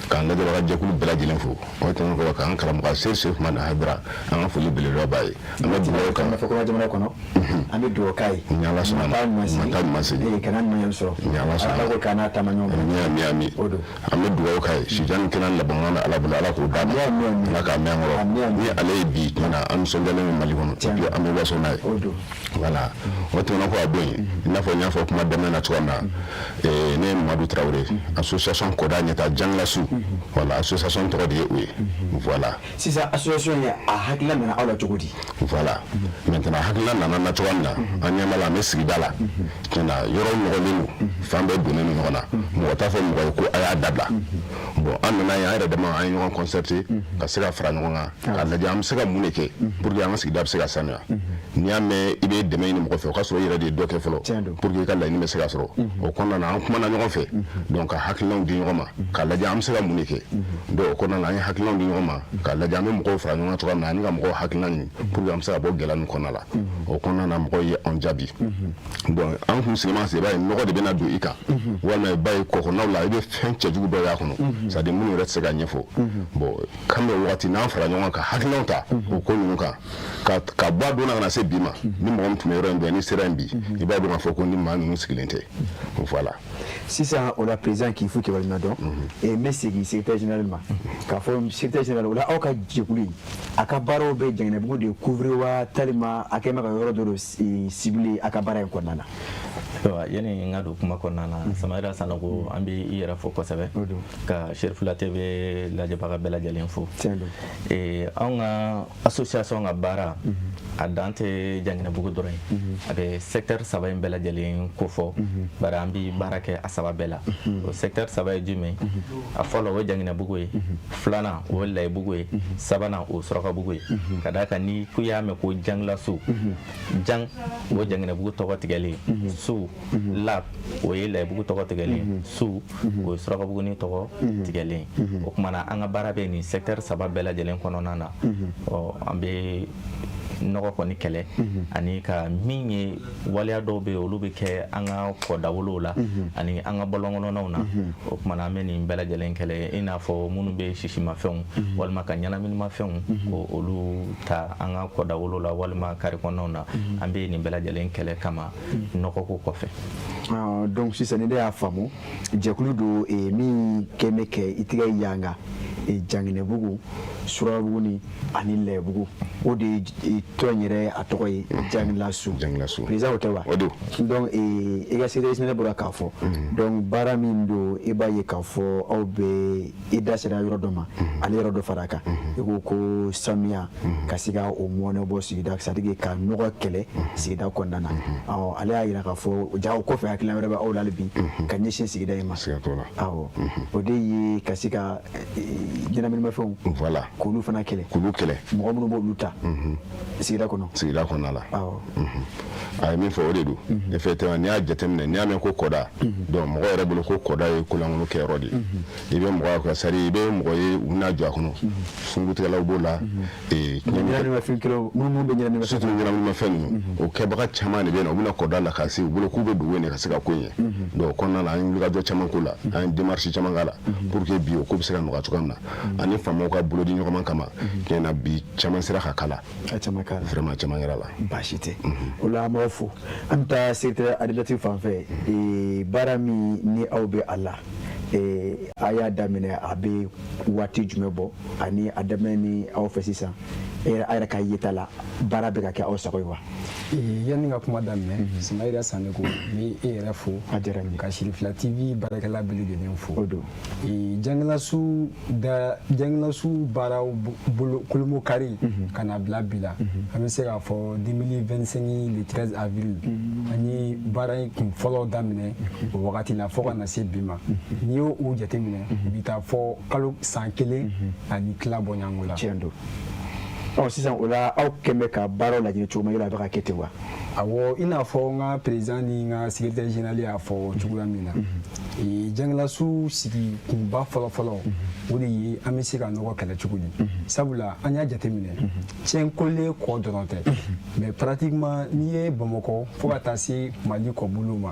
quand le droit de Jakul Bella Jilenfou, on est en train de Karamaka, c'est ce man à Hebra, en folie de l'Obaï. On a dit qu'on a fait comme un Jamaican, on est du Okai, Nialas, Mantal Massi, Canan Mayamso, Nialas, Canata Magnon, Miami, Ahmed Okai, Shijan Kenan la Banana à la Bulala, Naka Memo, ni allez bi, am Songalem Malibon, Amewasonai. Voilà. On tourne encore à bien. Il n'a pas kuma dɛmɛ na cogoya min na ne ye Mamadu Traoré association Koda ɲɛta Janglasu voilà association tɔgɔ de ye o ye voilà. Sisan association ye a hakilina nana aw la cogo di. Voilà maintenant hakilina nana na cogoya min na an ɲɛ b'a la an bɛ sigida la tiɲɛna yɔrɔ nɔgɔlen don fan bɛɛ donnen don ɲɔgɔn na mɔgɔ t'a fɔ mɔgɔ ye ko a y'a dabila bon an nana ye an yɛrɛ dama an ye ɲɔgɔn concerté ka se ka fara ɲɔgɔn kan k'a lajɛ an bɛ se ka mun de kɛ pour que an ka sigida bɛ se ka sanuya n'i y'a mɛn i bɛ dɛmɛ ɲini mɔgɔ fɛ o ka sɔrɔ i yɛrɛ de ye dɔ kɛ fɔlɔ pour que i ka laɲini bɛ se ka sɔrɔ o kɔnɔna na an kumana ɲɔgɔn fɛ donc ka hakilinaw di ɲɔgɔn ma k'a lajɛ an bɛ se ka mun de kɛ donc o kɔnɔna na an ye hakilinaw di ɲɔgɔn ma k'a lajɛ an bɛ mɔgɔw fara ɲɔgɔn kan cogoya min na ani ka mɔgɔw hakilina ɲini pour que an bɛ se ka bɔ gɛlɛya ninnu kɔnɔna la o kɔnɔna na mɔgɔw ye an jaabi bon an kun sigilen se i b'a ye nɔgɔ de bɛna don i kan walima i b'a ye kɔkɔnaw la i bɛ fɛn cɛjugu dɔ y'a kɔnɔ c'est à dire minnu yɛrɛ tɛ se ka ɲɛfɔ bon kan bɛ wagati n'an fara ɲɔgɔn kan ka hakilinaw ta o ko ninnu kan ka bɔ a donna ka na se bi ma ni mɔgɔ min tun bɛ yɔrɔ in bɛɛ ni sera in bi i b'a dɔn k'a fɔ ko ni maa ninnu sigilen tɛ voilà. Sisan o la président k'i fo kibaruya dɔn n bɛ segin secrétaire général ma k'a fɔ secrétaire général o la aw ka jɛkulu a ka baaraw bɛ Janginɛbugu de couvrir wa tellement a kɛ mɛ ka yɔrɔ dɔ de cibler a ka baara in kɔnɔna na. Yani n ka don kuma kɔnɔna na Samara Sanogo an bɛ i yɛrɛ fo kosɛbɛ ka Shirifula TV lajɛbaga bɛɛ lajɛlen fo anw ka association ka baara a dan tɛ Janginɛbugu dɔrɔn ye a bɛ secteur saba in bɛɛ lajɛlen kofɔ bari an bɛ baara kɛ a saba bɛɛ la o secteur saba ye jumɛn a fɔlɔ o ye Janginɛbugu ye filanan o ye Layibugu ye sabanan o ye Surakabugu ye ka d'a kan ni ko y'a mɛn ko Janglasu Jang o ye Janginɛbugu tɔgɔ tigɛlen su lab o ye layibugu tɔgɔ tigɛlen su o ye surakabuguni tɔgɔ tigɛlen o kumana an ka baara bɛ nin secteur 3 bɛɛ lajɛlen kɔnɔna na an bɛ nɔgɔ kɔni kɛlɛ ani ka min ye waleya dɔw bɛ olu bɛ kɛ an ka kɔdawolow la ani an ka bɔlɔnkɔnɔnaw na o kumana an bɛ nin bɛɛ lajɛlen kɛlɛ i n'a fɔ minnu bɛ sisimafɛnw walima ka ɲɛnaminimafɛnw ko olu ta an ka kɔdawolo la walima kari kɔnɔnaw na an bɛ nin bɛɛ lajɛlen kɛlɛ kama nɔgɔko kɔfɛ. Donc sisan ni ne y'a faamu jɛkulu don min kɛn bɛ kɛ i tigɛ yanga Janginɛbugu Surabuguni ani Lɛbugu o de tɔn yɛrɛ a tɔgɔ ye Jangilasu président o tɛ wa donc i ka secrétaire général bɔra k'a fɔ donc baara min don i b'a ye k'a fɔ aw bɛ i da sera yɔrɔ dɔ ma ale yɔrɔ dɔ fara a kan i ko ko sanuya ka se ka o mɔnɛ bɔ sigida c'est à dire ka nɔgɔ kɛlɛ sigida kɔnɔna na ale y'a yira k'a fɔ ja o kɔfɛ hakilina wɛrɛ bɛ aw la hali bi ka ɲɛsin sigida in ma awɔ o de ye ka se ka ɲɛnaminimafɛnw voilà k'olu fana kɛlɛ mɔgɔ minnu b'olu ta sigida kɔnɔ la a ye min fɔ o de don effectivement n'i y'a jateminɛ n'i y'a mɛn ko kɔda donc mɔgɔ yɛrɛ bolo ko kɔda ye kolankolon kɛyɔrɔ de ye i bɛ mɔgɔ ka sari i bɛ mɔgɔ ye u n'a jɔ a kɔnɔ sunkutigɛlaw b'o la surtout ɲɛnaminimafɛn ninnu o kɛbaga caman de bɛ yen nɔ u bɛna kɔda la ka se u bolo k'u bɛ dogo yen de ka se ka ko in ye donc o kɔnɔna la an ye wulikajɔ caman k'o la an ye démarche caman k'a la pour que bi o ko bɛ se ka nɔgɔya cogoya min na ani faamaw ka bolo di ɲɔgɔn ma kama tiɲɛ na bi caman sera ka kala vraiment caman kɛra la baasi tɛ o la an b'aw fo an bɛ taa secrétaire administratif fan fɛ baara min ni aw bɛ a la a y'a daminɛ a bɛ waati jumɛn bɔ ani a daminɛ ni aw fɛ sisan a yɛrɛ ka yeta la baara bɛ ka kɛ aw sago ye wa yanni ka kuma daminɛ Sumayira Saneko ni e yɛrɛ fo ka Sirifila TV baarakɛla bɛɛ lajɛlen fo Jangilasu baaraw bolo kolomo kari ka na bila bi la an bɛ se k'a fɔ 2025 le 13 avril an ye baara in kun fɔlɔ daminɛ o wagati la fo ka na se bi ma n'i y'o jateminɛ u bɛ taa fɔ kalo san 1 ani tila bɔɲɔgɔnko la tiɲɛ don sisan o la aw kɛn bɛ ka baaraw lajɛ cogo min a bɛ ka kɛ ten wa awɔ i n'a fɔ n ka président ni n ka secrétaire général y'a fɔ cogoya min na Jangilasu sigi kunba fɔlɔ o de ye an bɛ se ka nɔgɔ kɛlɛ cogo di sabula an y'a jateminɛ tiɲɛkolen kɔ dɔrɔn tɛ mais pratiquement n'i ye Bamakɔ fo ka taa se Mali kɔbolo ma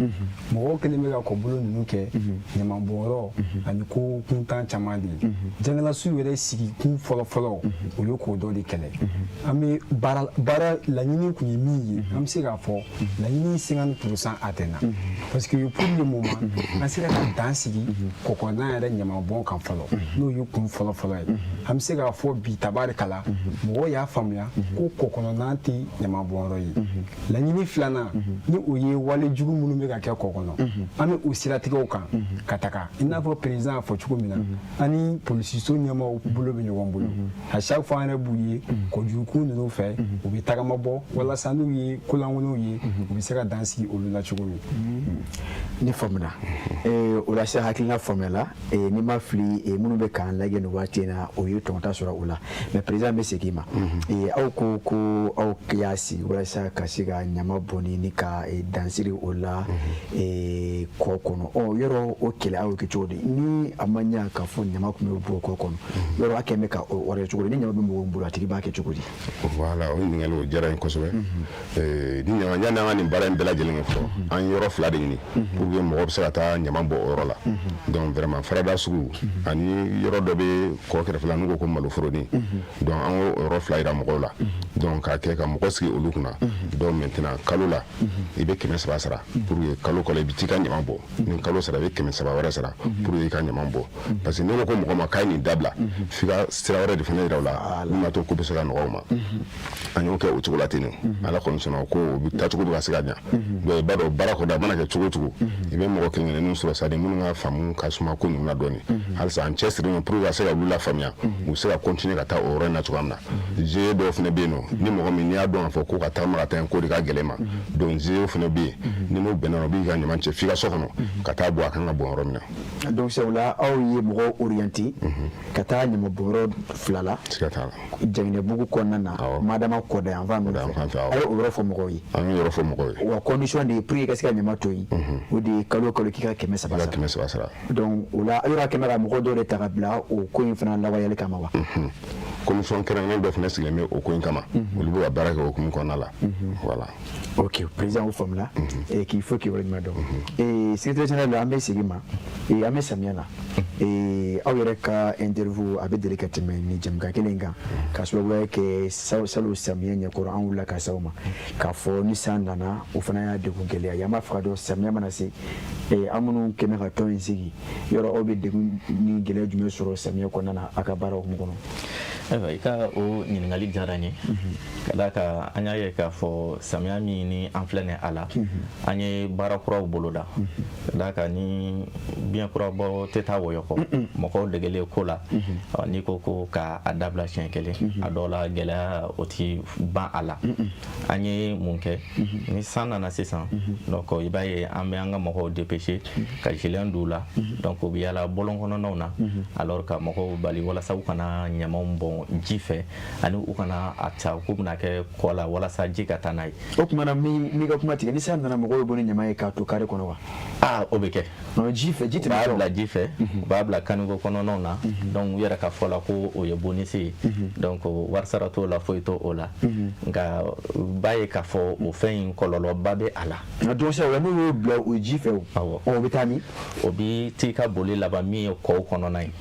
mɔgɔw kɛlen bɛ ka kɔbolo ninnu kɛ ɲamanbɔnyɔrɔ ani ko kuntan caman de ye Jangilasu yɛrɛ sigi kun fɔlɔ o ye k'o dɔ de kɛlɛ an bɛ baara laɲini kun ye min ye an bɛ se k'a fɔ laɲini 50% atteint parce que pour le moment an sera ka dan sigi kɔkɔna yɛrɛ ɲamanbɔn kan fɔlɔ n'o ye kun fɔlɔ ye an bɛ se k'a fɔ bi tabarikala mɔgɔw y'a faamuya ko kɔkɔnɔna tɛ ɲamanbɔnyɔrɔ ye laɲini filanan ni o ye wale jugu minnu bɛ ka kɛ kɔkɔnɔ an bɛ o siratigɛw kan ka taga i n'a fɔ président y'a fɔ cogo min na ani polisiso ɲɛmaaw bolo bɛ ɲɔgɔn bolo à chaque fois an yɛrɛ b'u ye kɔjugu ninnu fɛ u bɛ tagama bɔ walasa n'u ye kolankolonw ye u bɛ se ka dan sigi olu la cogo min ne faamuna o la sisan hakilina faamuyala ni ma fili minnu bɛ k'an lajɛ nin waati in na o ye tɔgɔta sɔrɔ o la mais président bɛ segin ma aw ko aw y'a sigi walasa ka se ka ɲama bɔnni ni ka dansiri o la kɔ kɔnɔ yɔrɔ o kɛlɛ aw kɛ cogo di ni a ma ɲa k'a fɔ ɲama tun bɛ bɔ kɔ kɔnɔ yɔrɔ a kɛn bɛ ka wari cogo di ni ɲama bɛ mɔgɔw bolo a tigi b'a kɛ cogo di voilà o ɲininkali o diyara n ye kosɛbɛ ni ɲama yanni an ka nin baara in bɛɛ lajɛlen kɛ fɔlɔ an ye yɔrɔ fila de ɲini pour que mɔgɔ bɛ se ka taa ɲama bɔ o yɔrɔ la donc vraiment farada sugu ani yɔrɔ dɔ bɛ kɔ kɛrɛfɛla n'u ko ko maloforonin donc an y'o yɔrɔ fila yira mɔgɔw la donc k'a kɛ ka mɔgɔ sigi olu kunna donc maintenant kalo la i bɛ 300 sara pour que kalo kalo i bɛ t'i ka ɲama bɔ ni kalo sara i bɛ 300 wɛrɛ sara pour que i ka ɲama bɔ parce que ne ko mɔgɔ ma k'a ye nin dabila f'i ka sira wɛrɛ de fana yira u la min b'a to ko bɛ se ka nɔgɔya u ma an y'o kɛ o cogo la ten ala kɔni sɔnna ko o bɛ taa cogo bɛ ka se ka ɲa donc i b'a dɔn baara kɔda a mana kɛ cogo o cogo i bɛ mɔgɔ kelen-kelenninw sɔrɔ sa de minnu ka faamu ka suma ko ninnu na dɔɔni halisa an cɛsirilen pour que ka se ka olu lafaamuya u se ka continuer ka taa o yɔrɔ in na cogoya min na GIE dɔw fana bɛ yen nɔ ni mɔgɔ min n'i y'a dɔn k'a fɔ ko ka tagama ka taa ko de ka gɛlɛn ma donc zéro fana bɛ yen ni n'o bɛnna o b'i ka ɲaman cɛ f'i ka so kɔnɔ ka taa bɔ a kan ka bɔn yɔrɔ min na. donc sabula aw ye mɔgɔ orienté ka taa ɲama bɔnyɔrɔ 2 la Janginɛbugu kɔnɔna na madama kɔda yan fan fɛ a ye o yɔrɔ fɔ mɔgɔw ye. an ye yɔrɔ fɔ mɔgɔw ye. wa condition de pour que i ka se ka ɲama to yen o de ye kalo kalo k'i ka 300 sara. donc o la yɔrɔ kɛmɛ ka mɔgɔ dɔw de ta ka bila o ko in fana lawaleyali kama wa. commission kɛrɛnkɛrɛnnen dɔ fana sigilen bɛ o ko in kama olu bɛ ka baara kɛ o hukumu kɔnɔna la. voilà. ok président o faamuna k'i fo k'i waleɲuman dɔn. secrétaire général an bɛ segin ma an bɛ samiya na aw yɛrɛ ka interview a bɛ deli ka tɛmɛ ni jamukan kelen kan ka sababuya kɛ salon samiya ɲɛkɔrɔ an wulila ka s'aw ma k'a fɔ ni san nana o fana y'a degun gɛlɛya yan b'a fɛ ka dɔn samiya mana se an minnu kɛmɛ ka tɔn in sigi yɔrɔ aw bɛ degun ni gɛlɛya jumɛn sɔrɔ samiya kɔnɔna na a ka baara hukumu kɔnɔ. ayiwa i ka o ɲininkali diyara n ye ka d'a kan an y'a ye k'a fɔ samiya min ni an filɛ nin a la an ye baara kuraw boloda ka d'a kan ni biɲɛ kurabɔ tɛ taa wɔyɔ kɔ mɔgɔw degelen ko la n'i ko ko k'a dabila siɲɛ kelen a dɔw la gɛlɛya o ti ban a la an ye mun kɛ ni san nana sisan donc i b'a ye an bɛ an ka mɔgɔw dépêcher ka gilet don u la donc u bɛ yaala bɔlɔn kɔnɔnaw na alors ka mɔgɔw bali walasa u kana ɲamaw bɔn ji fɛ ani u kana a ta k'u bɛna kɛ kɔ la walasa ji ka taa n'a ye. o tuma na min ka kuma tigɛ ni san nana mɔgɔw bɛ bɔ ni ɲama ye k'a to carré kɔnɔ wa. o bɛ kɛ. ji fɛ ji tɛ b'a bila ji fɛ u b'a bila kaniko kɔnɔnaw na donc u yɛrɛ ka fɔ la ko o ye bonus ye donc wari sara t'o la foyi t'o la nka b'a ye k'a fɔ o fɛn in kɔlɔlɔba bɛ a la. nka donc sisan o la n'u y'o bila o ji fɛ o o bɛ taa min. o bɛ t'i ka boli laban min ye kɔw kɔnɔna ye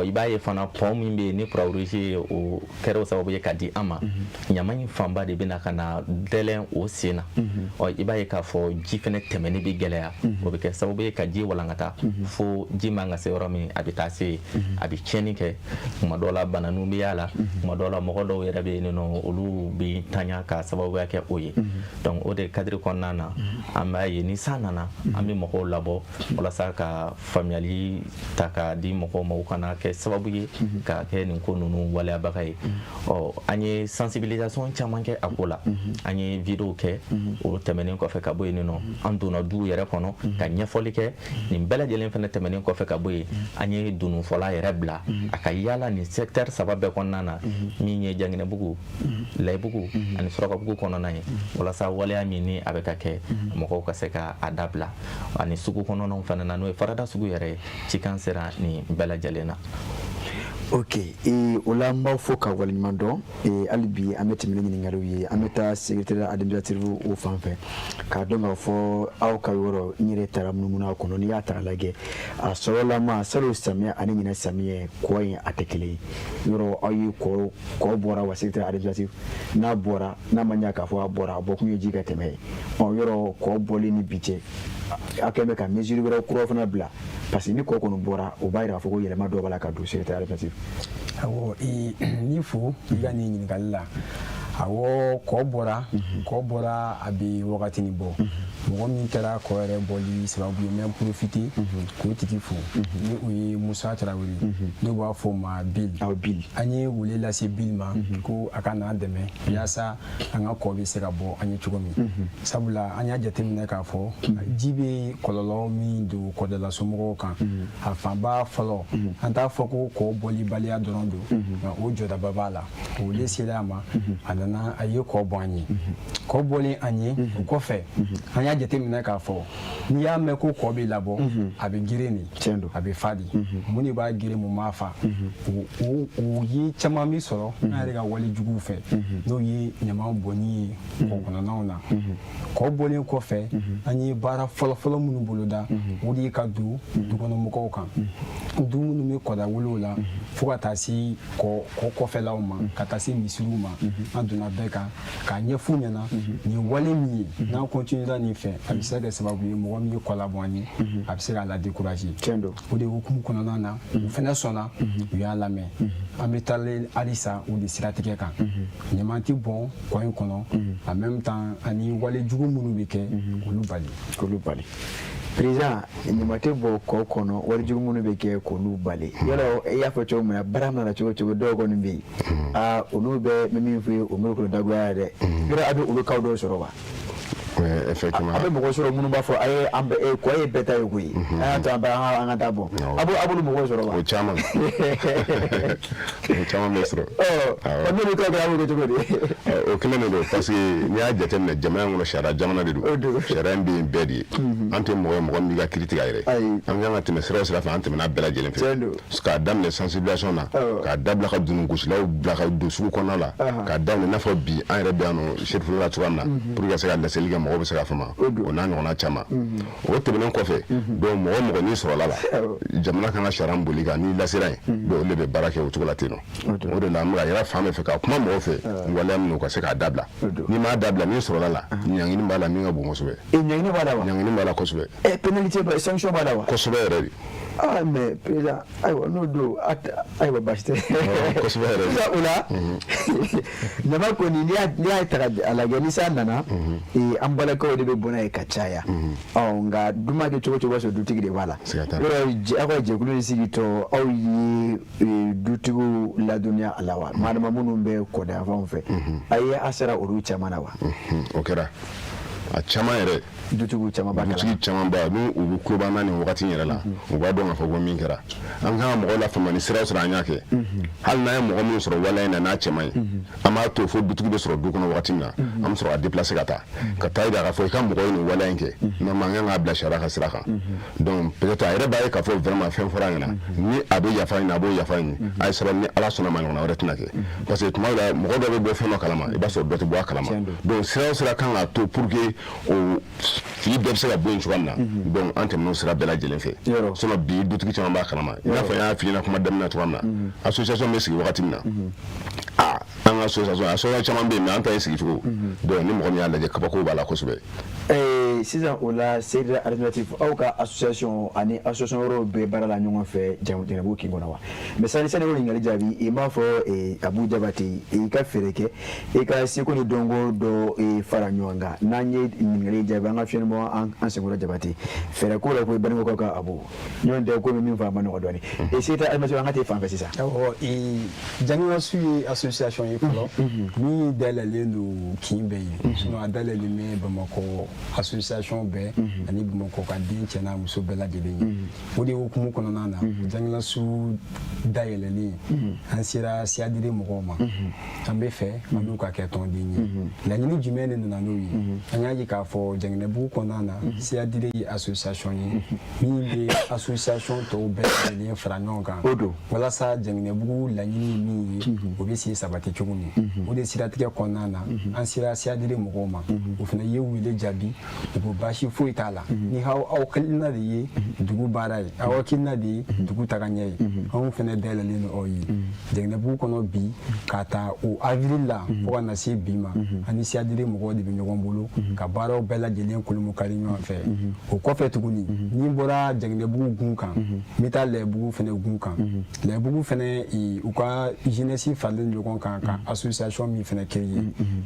i b'a ye fana pɔn min bɛ yen ni Croix-Rouge ye o kɛra o sababu ye ka di an ma ɲama in fanba de bɛna ka na dɛlɛn o sen na i b'a ye k'a fɔ ji fɛnɛ tɛmɛni bɛ gɛlɛya o bɛ kɛ sababu ye ka ji walankata fo ji man ka se yɔrɔ min a bɛ taa se a bɛ tiɲɛni kɛ tuma dɔw la bananiw bɛ y'a la tuma dɔw la mɔgɔ dɔw yɛrɛ bɛ yen nɔ olu bɛ tanya ka sababuya kɛ o ye donc o de kadiri kɔnɔna na an b'a ye ni san nana an bɛ mɔgɔw labɔ walasa ka faamuyali ta k'a di mɔgɔw ma u kana kɛ sababu ye ka kɛ nin ko ninnu waleyabaga ye an ye sensibilisation caman kɛ a ko la an ye vidéo kɛ o tɛmɛnen kɔfɛ ka bɔ yen nɔ an donna duw yɛrɛ kɔnɔ ka ɲɛfɔli kɛ nin bɛɛ lajɛlen fɛnɛ tɛmɛnen kɔfɛ ka bɔ yen an ye dununfɔla yɛrɛ bila a ka yaala nin secteur 3 bɛɛ kɔnɔna na min ye Janginɛbugu Layibugu ani Surakabugu kɔnɔna ye walasa waleya min ni a bɛ ka kɛ mɔgɔw ka se ka a dabila ani sugu kɔnɔnaw fana na n'o ye Farada sugu yɛrɛ ye cikan sera nin bɛɛ lajɛlen na. ok o la n b'aw fo ka waleɲuman dɔn hali bi an bɛ tɛmɛ ni ɲininkaliw ye an bɛ taa secrétaire administratif o fan fɛ k'a dɔn k'a fɔ aw ka yɔrɔ n yɛrɛ taara munumunu a kɔnɔ n'i y'a ta k'a lajɛ a sɔrɔlama salon samiya ani ɲinɛ samiya kɔ in a tɛ kelen ye yɔrɔ aw ye kɔ bɔra wa secrétaire administratif n'a bɔra n'a ma ɲɛ k'a fɔ a bɔra a bɔ kun ye ji ka tɛmɛ ye yɔrɔ kɔ bɔli ni bi cɛ a kɛlen bɛ ka mesure wɛrɛ kuraw fana bila parce que ni kɔ kɔni bɔra o b'a yira k'a fɔ ko yɛlɛma dɔ b'a la ka don secrétaire administratif. awɔ ni fo i ka nin ɲininkali la awɔ kɔ bɔra a bɛ wagati ni bɔ mɔgɔ min kɛra kɔ yɛrɛ bɔli sababu ye n bɛ profiter k'o tigi fo ni o ye Musa Tarawele dɔw b'a fɔ o ma Bill an ye wele lase Bill ma ko a ka n'an dɛmɛ yaasa an ka kɔ bɛ se ka bɔ an ye cogo min sabula an y'a jateminɛ k'a fɔ ji bɛ kɔlɔlɔ min don kɔdala somɔgɔw kan a fanba fɔlɔ an t'a fɔ ko kɔ bɔli baliya dɔrɔn don nka o jɔdaba b'a la o le sera a ma a nana a ye kɔ bɔ an ye kɔ bɔlen an ye o kɔfɛ an y'a jateminɛ k'a fɔ n'i y'a mɛn ko kɔ bɛ labɔ a bɛ girin de a bɛ fa de mun de b'a girin mun b'a fa o ye caman bɛ sɔrɔ an yɛrɛ ka wale juguw fɛ n'o ye ɲama bɔnni ye kɔ kɔnɔnaw na kɔ bɔlen kɔfɛ an ye baara fɔlɔfɔlɔ minnu boloda o de ye ka don dukɔnɔmɔgɔw kan du minnu bɛ kɔda wolow la fo ka taa se kɔ kɔfɛlaw ma ka taa se misiriw ma an donna bɛɛ kan k'a ɲɛf'u ɲɛna nin wale min ye n'an continuera nin fɛ a bɛ se ka kɛ sababu ye mɔgɔ min ye kɔ labɔ an ye a bɛ se k'a la décourager o de hukumu kɔnɔna na u fɛnɛ sɔnna u y'a lamɛn an bɛ taalen halisa o de siratigɛ kan ɲaman tɛ bɔn kɔ in kɔnɔ en même temps ani wale jugu minnu bɛ kɛ olu bali. président nyamate bo ko kono wari jugu munu be ke ko nu bale yalo ya fa cho mu barama na cho do ko nimbi onu be memi fi o mu ko dagwa de gira abi ulu kawdo so roba effectivement abe mo so munu ba fo ay ambe e ko e beta e kuyi ta ba an ta bon abu mo so roba o chama mesro o no ko ga mo ko de o kile no parce que ni a jete na jamana ngono shara jamana de do shara mbi bedi ante mo mi ga critique ayre am nga teme sera fa ante na bela jelen fe ska dam les sensibilisation na ka dabla ka dunu kusila o bla ka do su ko na la ka dam na fo bi an rebe ano chef la tuana pour que ça la seliga mo be sera fama o na ngona chama o tebe ko fe do mo ni soro la jamana kana shara mboliga ni la sera do le be barake o tukola teno o de la mga yara femme fe ka kuma mo fe wala no ko se ka dabla ni ma dabla ni soro la nyangi ni bala mi nga bo mo sobe nyangi ni bala wa nyangi ni bala ko sobe penalty ba sanction bala wa ko sobe re mais président aywa no do aywa bashte ko sobe re ula nyama ko ni ya tara ala gani sanana an bala ko de be bona e kachaya nga duma ke chogo so dutigi de bala ako je kulu sigito au yi dutigu la dunia alawa madama munu be ko da fa fe ayi asara oru chamana wa okera a chama yɛrɛ dutigiw caman ba dutigi caman ba n'u u kuloba na nin wagati yɛrɛ la u b'a dɔn k'a fɔ ko min kɛra an kan ka mɔgɔw lafaamuya ni siraw sɔrɔ an y'a kɛ hali n'a ye mɔgɔ minnu sɔrɔ waleya in na n'a cɛman ye an b'a to fo dutigi bɛ sɔrɔ du kɔnɔ wagati min na an bɛ sɔrɔ ka déplacer ka taa yira k'a fɔ i ka mɔgɔ ye nin waleya in kɛ mais man kan k'a bila sariya ka sira kan donc peut-être a yɛrɛ b'a ye k'a fɔ vraiment fɛn fɔra a ɲɛna ni a bɛ yafa ɲini a b'o yafa ɲini a ye sabali ni ala sɔnna ma ɲɔgɔnna wɛrɛ tɛna kɛ parce que tuma dɔ la mɔgɔ dɔ bɛ bɔ fɛn dɔ kalama i b'a sɔrɔ dɔ tɛ bɔ a kalama donc sira o sira kan k'a to pour que o fili bɛɛ bɛ se ka bɔ yen cogoya min na donc an tɛmɛn'o sira bɛɛ lajɛlen fɛ sinon bi dutigi caman b'a kalama i n'a fɔ n y'a f'i ɲɛna kuma daminɛ cogoya min na association bɛ sigi wagati min na an ka association caman bɛ yen mais an ta ye sigi cogo donc ni mɔgɔ min y'a lajɛ kabako b'a la kosɛbɛ sisan o la Seydina Alternative aw ka association ani association wɛrɛw bɛ baara la ɲɔgɔn fɛ Jɛnɛbu kin kɔnɔ wa mais sani o ɲininkali jaabi i m'a fɔ Abu Jabate i ka fɛɛrɛ kɛ i ka seko ni dɔnko dɔ fara ɲɔgɔn kan n'an ye ɲininkali jaabi an ka fiɲɛ bɔ an senkɔrɔ Jabate fɛɛrɛ ko la ko balimakɛw ka Abu ɲɔgɔn tɛ ko min fɔ a ma nɔgɔ dɔɔni Seydina Alternative an ka t'e fan fɛ sisan Jɛnɛsu ye association ye fɔlɔ min dayɛlɛlen don kin bɛɛ ye sinon a dayɛlɛlen bɛ Bamakɔ association bɛɛ ani Bamakɔ ka den cɛ n'a muso bɛɛ lajɛlen ye o de hukumu kɔnɔna na Jɛnɛsu dayɛlɛlen an sera siyadire mɔgɔw ma an bɛ fɛ an n'u ka kɛ tɔnden ye laɲini jumɛn de nana n'o ye an y'a ye k'a fɔ Jɛnɛbu kɔnɔna na siyadire ye association ye min bɛ association tɔw bɛɛ lajɛlen fara ɲɔgɔn kan walasa Jɛnɛbu laɲini min ye o bɛ se sabati cogo min o de siratigɛ kɔnɔna na an sera siyadire mɔgɔw ma o fana ye wele jaabi u ko baasi foyi t'a la ni aw kilina de ye dugu baara ye aw kilina de ye dugu tagaɲɛ ye anw fana dayɛlɛlen don aw ye Jɛnɛbu kɔnɔ bi ka taa o avril la fo ka na se bi ma ani siyadire mɔgɔw de bɛ ɲɔgɔn bolo ka baaraw bɛɛ lajɛlen kolomokari ɲɔgɔn fɛ o kɔfɛ tuguni ni bɔra Jɛnɛbu gun kan n bɛ taa Lɛbugu fana gun kan Lɛbugu fana u ka jeunesse faralen ɲɔgɔn kan ka association min fana créé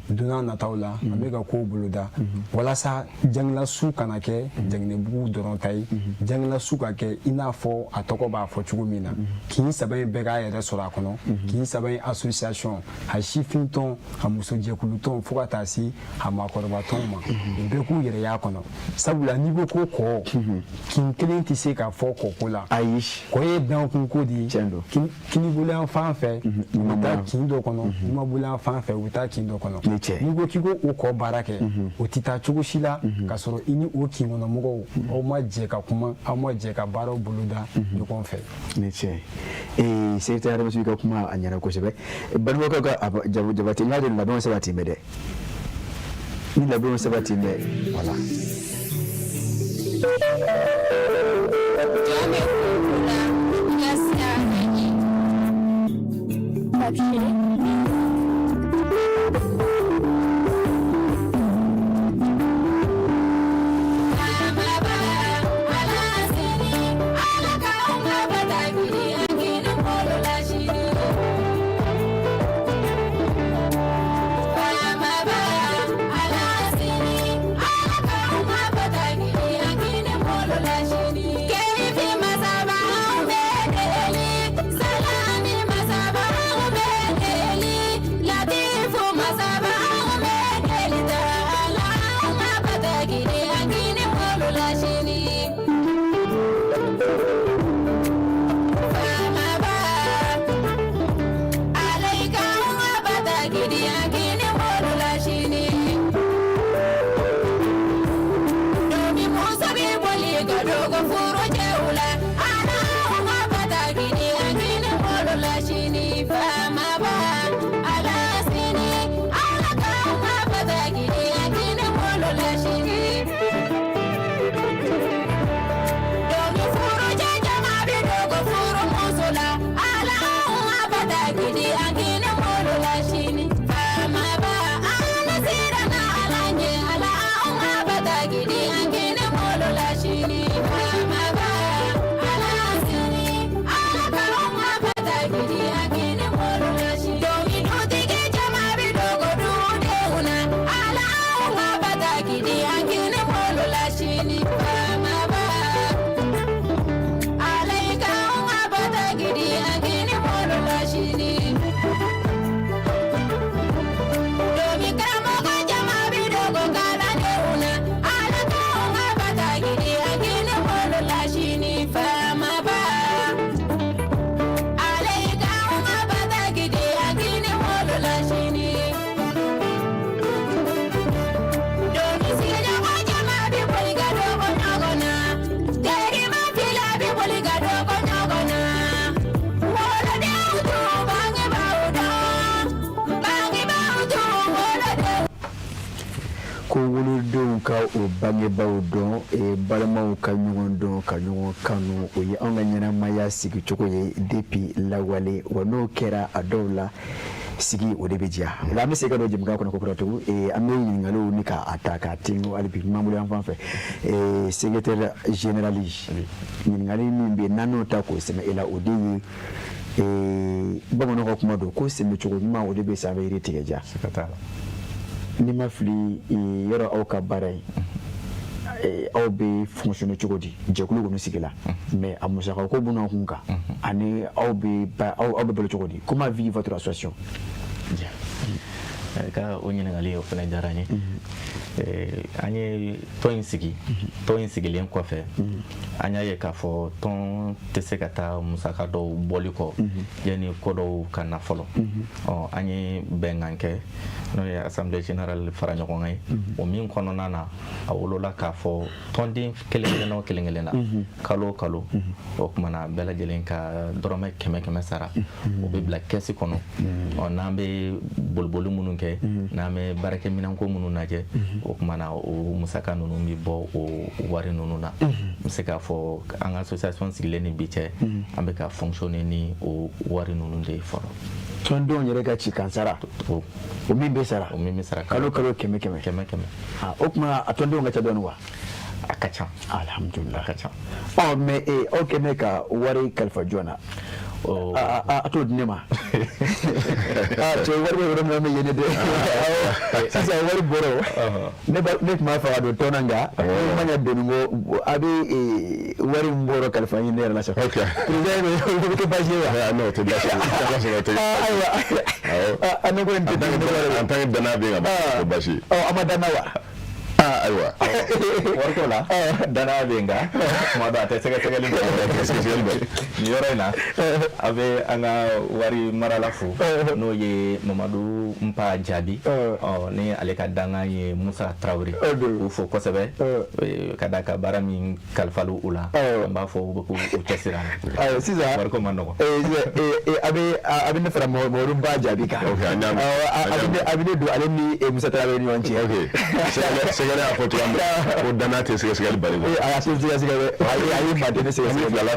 don n'a nataw la an bɛ ka kow boloda walasa Jɛnɛsu kana kɛ Jɛnɛbu dɔrɔn ta ye Jɛnɛsu ka kɛ i n'a fɔ a tɔgɔ b'a fɔ cogo min na kin saba in bɛɛ k'a yɛrɛ sɔrɔ a kɔnɔ kin saba in association a sifin tɔn a musojɛkulu tɔn fo ka taa se a maakɔrɔba tɔn ma u bɛɛ k'u yɛrɛ y'a kɔnɔ sabula n'i ko ko kɔ kin kelen tɛ se ka fɔ kɔko la ayi kɔ ye dankun ko de ye kini bolo yan fan fɛ u bɛ taa kin dɔ kɔnɔ n'u ma bolo yan fan fɛ u bɛ taa kin dɔ kɔnɔ n'i ko k'i ko o kɔ baara kɛ o tɛ taa cogo si la ka sɔrɔ i ni o kin kɔnɔ mɔgɔw aw ma jɛ ka kuma aw ma jɛ ka baaraw boloda ɲɔgɔn fɛ ni tiɲɛ Seydina Alternative ka kuma a ɲɛna kosɛbɛ balimakɛw ka Jabate n y'a dɔn labɛnw sabati bɛ dɛ ni labɛnw sabati bɛ voilà ka o bangebaaw dɔn balimaw ka ɲɔgɔn dɔn ka ɲɔgɔn kanu o ye anw ka ɲɛnamaya sigi cogo ye depuis lawale wa n'o kɛra a dɔw la sigi o de bɛ diya o la an bɛ se ka don jɛmukan kɔnɔ koperativu an bɛ ɲininkaliw ni k'a ta k'a tengo hali bi ɲuman bolo yan fan fɛ secrétaire général ɲininkali min bɛ yen n'an n'o ta k'o sɛmɛ e la o de ye bamananw ka kuma don ko sɛmɛcogo ɲuman o de bɛ sanfɛ yiri tigɛ ja ni ma fili yɔrɔ aw ka baara ye aw bɛ fonctionner cogo di jɛkulu kɔni sigila mais a musaka ko buna kun kan ani aw bɛ balo cogo di comment vit votre association ka o ɲininkali o fana diyara n ye an ye tɔn in sigi tɔn in sigilen kɔfɛ an y'a ye k'a fɔ tɔn tɛ se ka taa musaka dɔw bɔli kɔ yanni ko dɔw ka na fɔlɔ an ye bɛnkan kɛ n'o ye assemblée générale fara ɲɔgɔn kan ye o min kɔnɔna na a wolola k'a fɔ tɔnden kelen-kelenna o kelen-kelen na kalo o kalo o kumana bɛɛ lajɛlen ka dɔrɔmɛ 100-100 sara o bɛ bila kɛsi kɔnɔ n'an bɛ boliboli minnu kɛ n'an bɛ baarakɛminɛnko minnu lajɛ o kumana o musaka ninnu bɛ bɔ o wari ninnu na n bɛ se k'a fɔ an ka association sigilen ni bi cɛ an bɛ ka fonctionner ni o wari ninnu de ye fɔlɔ tɔndenw yɛrɛ ka ci kan sara o min bɛ sara kalo 100-100 o kuma a tɔndenw ka ca dɔɔni wa a ka ca alhamdulillah a ka ca mais aw kɛmɛ ka wari kalifa joona a t'o di ne ma cɛ wari bɛ yɔrɔ min na bɛ yen dɛ sisan wari bɔra ne tun b'a fɛ ka don tɔn na nka ma ɲɛ doni ko a bɛ wari min bɔra kalifa ɲini ne yɛrɛ la sa président bɛ kɛ baasi ye wa n'o tɛ baasi ye ayiwa ne ko nin tɛ en tant que danaya bɛ yen ka baasi a ma danna wa ayiwa wariko la danaya bɛ yen nka tuma dɔ a tɛ sɛgɛsɛgɛli bɛ nin yɔrɔ in na a bɛ an ka wari marala fo n'o ye mamadu npa jaabi ni ale ka dankan ye musa tarawele k'u fo kosɛbɛ ka da ka baara min kalifalo u la an b'a fɔ u cɛsira sisan wariko ma nɔgɔ a bɛ ne fara mamadu npa jaabi kan a bɛ ne don ale ni musa tarawele ni ɲɔgɔn cɛ sɛgɛrɛ y'a fɔ cogoya min na ko danaya tɛ sɛgɛsɛgɛli bali a y'a sɛgɛsɛgɛ a ye maa dɛmɛ sɛgɛsɛgɛli la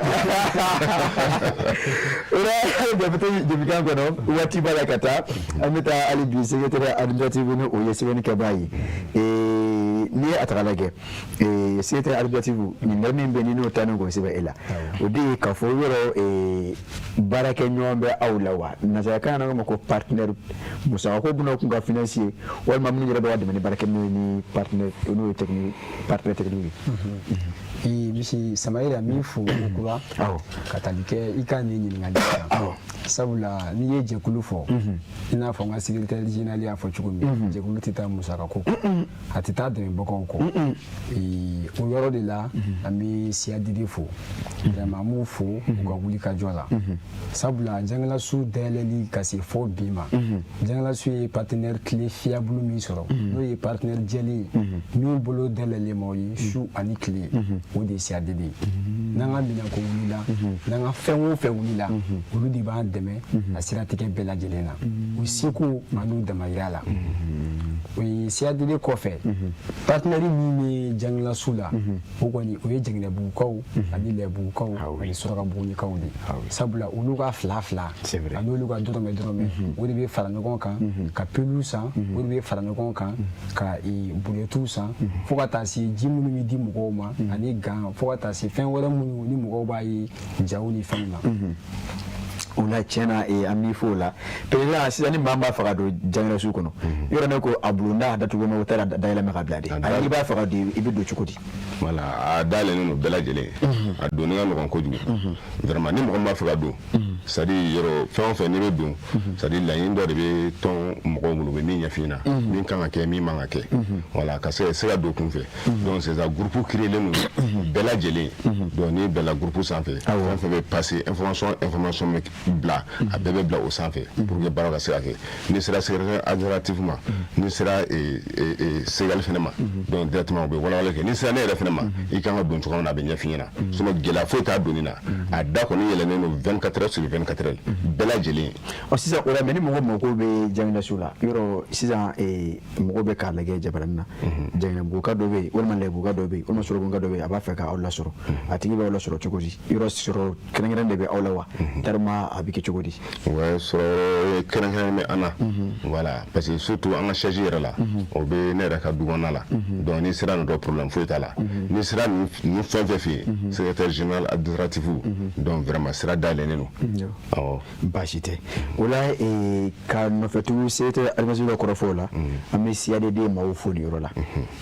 o la hali bi a bɛ to jɛmukan kɔnɔ waati b'a la ka taa an bɛ taa hali bi secrétaire administratif ni o ye sɛbɛnni kɛbaa ye ni ye a taga lajɛ secrétaire administratif ɲininkali min bɛ ni n'o taa ni k'o sɛbɛn e la o de ye k'a fɔ yɔrɔ baarakɛ ɲɔgɔn bɛ aw la wa nanzarakan na ma ko partenaire musaka ko bɛna kun ka financier walima minnu yɛrɛ bɛ ka dɛmɛ ni baarakɛ minnu ni partenaire n'o ye partenaire technique ye misi Samayira min fo kura ka tali kɛ i ka nin ɲininkali kan sabula n'i ye jɛkulu fɔ i n'a fɔ n ka secrétaire général y'a fɔ cogo min jɛkulu tɛ taa musaka ko a tɛ taa dɛmɛbagaw kɔ o yɔrɔ de la an bɛ siyadidi fo vraiment an b'u fo u ka wuli ka jɔ la sabula Jangalasu dayɛlɛli ka se fɔ bi ma Jangalasu ye partenaire clé fiable min sɔrɔ n'o ye partenaire jɛlen min bolo dayɛlɛlen ma o ye su ani tile o de ye siyadidi ye n'an ka minɛnko wulila n'an ka fɛn o fɛn wulila olu de b'an dɛmɛ a siratigɛ bɛɛ lajɛlen na u seko an'u damayira la o ye siyadidi kɔfɛ partenaire min bɛ Jangalasu la o kɔni o ye Jɛnɛbugukaw ani Lɛbugukaw ani Surakabugunikaw de sabula olu ka fila ani olu ka dɔrɔmɛ o de bɛ fara ɲɔgɔn kan ka peluw san o de bɛ fara ɲɔgɔn kan ka buruyɛtiw san fo ka taa se ji minnu bɛ di mɔgɔw ma ani gan fo ka taa se fɛn wɛrɛ minnu ni mɔgɔw b'a ye jaw ni fɛnw na o la tiɲɛna an b'i fo o la président sisan ni maa b'a fɛ ka don Jangalasu kɔnɔ yɔrɔ ne ko a bulonda a datugu o tɛ dayɛlɛma ka bila de i b'a fɛ ka don i bɛ don cogo di voilà a dayɛlɛnnen don bɛɛ lajɛlen a donni ka nɔgɔn kojugu vraiment ni mɔgɔ min b'a fɛ ka don c'est à dire yɔrɔ fɛn o fɛn n'i bɛ don c'est à dire laɲini dɔ de bɛ tɔn mɔgɔw bolo u bɛ min ɲɛf'i ɲɛna min kan ka kɛ min man ka kɛ voilà ka se ka don kun fɛ donc c'est ça groupe créelen don bɛɛ lajɛlen donc ni bɛɛla groupe sanfɛ fɛn fɛn bɛ passer information bɛ bila a bɛɛ bɛ bila o sanfɛ pour que baara ka se ka kɛ ni sera secrétaire administratif ma ni sera segal fɛnɛ ma donc directement u bɛ walawala kɛ ni sera ne yɛrɛ fɛnɛ ma i kan ka don cogo min na a bɛ ɲɛf'i ɲɛna sinon gɛlɛya foyi t'a donni na a da kɔni yɛlɛnnen don 24 heures sur 24 heures bɛɛ lajɛlen sisan o la mais ni mɔgɔ mako bɛ Jangalasu la yɔrɔ sisan mɔgɔ bɛ k'a lajɛ jabaranin na Jɛnɛbuguka dɔ bɛ yen walima Lɛbuguka dɔ bɛ yen walima Surakabuguka dɔ bɛ yen a b'a fɛ k'aw lasɔrɔ a tigi b'aw lasɔrɔ cogo di yɔrɔ sɔrɔ kɛrɛnkɛrɛn de bɛ aw la wa tellement a bɛ kɛ cogo di ouais sɔrɔ kɛrɛnkɛrɛn bɛ an na voilà parce que surtout an ka charge yɛrɛ la o bɛ ne yɛrɛ ka du kɔnɔna la donc ni sera nin dɔ problème foyi t'a la ni sera nin fɛn fɛn fɛ yen secrétaire général administratif donc vraiment sira dayɛlɛnnen don awɔ baasi tɛ o la ka nɔfɛtugu secrétaire administratif dɔ kɔrɔfɔ o la an bɛ CADD maaw fo nin yɔrɔ la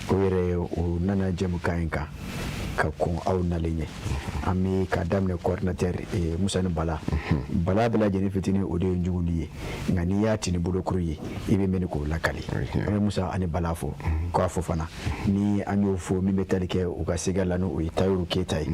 o yɛrɛ o nana jɛmukan in kan ka kɔn aw nalen ɲɛ an bɛ ka daminɛ coordinateur Musa ni Bala bɛɛ lajɛlen fitinin o de ye Njuguni ye nka n'i y'a ti ni bolokuru ye i bɛ mɛn k'o lakali an bɛ Musa ani Bala fo k'a fɔ fana ni an y'o fo min bɛ tali kɛ u ka sega la n'o ye Tayiru Keyita ye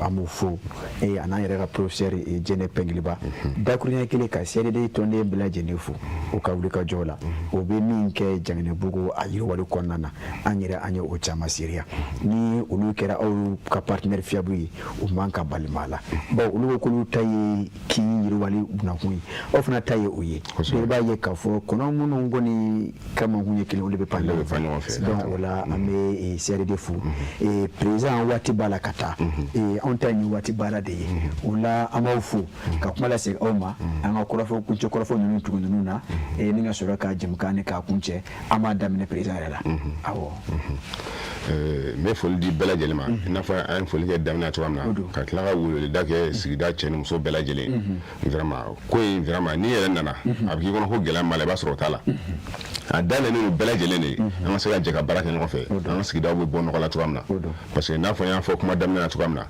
an b'o fo a n'an yɛrɛ ka professeur Jɛnɛ Pɛngiliba dakuruɲɛ kelen ka CADD tɔnden bɛɛ lajɛlen fo u ka wuli ka jɔ la o bɛ min kɛ Janginɛbugu a yiriwali kɔnɔna na an yɛrɛ an ye o caman seereya ni olu kɛra aw ka partenaire fiable ye u man ka balima la bon olu ko olu ta ye k'i yiriwali bunakun ye aw fana ta ye o ye i b'a ye k'a fɔ kɔnɔ minnu kɔni ka mankun ye kelen olu bɛ pan ɲɔgɔn fɛ donc o la an bɛ CADD fo président waati b'a la ka taa anw ta ye nin waati baara de ye o la an b'aw fo ka kuma lase aw ma an ka kɔrɔfɔ kuncɛ kɔrɔfɔ ninnu tugu ninnu na ni ka sɔrɔ ka jɛmukan ni k'a kuncɛ an b'a daminɛ président yɛrɛ la awɔ n bɛ foli di bɛɛ lajɛlen ma i n'a fɔ an ye foli kɛ daminɛ cogoya min na ka tila ka weleweleda kɛ sigida cɛ ni muso bɛɛ lajɛlen vraiment ko in vraiment n'i yɛrɛ nana a bɛ k'i kɔnɔ ko gɛlɛya b'a la i b'a sɔrɔ o t'a la a dayɛlɛnnen don bɛɛ lajɛlen de ye an ka se ka jɛ ka baara kɛ ɲɔgɔn fɛ an ka sigidaw bɛ bɔ nɔgɔ la cogoya min na parce que i n'a fɔ n y'a fɔ kuma daminɛ na cogoya min na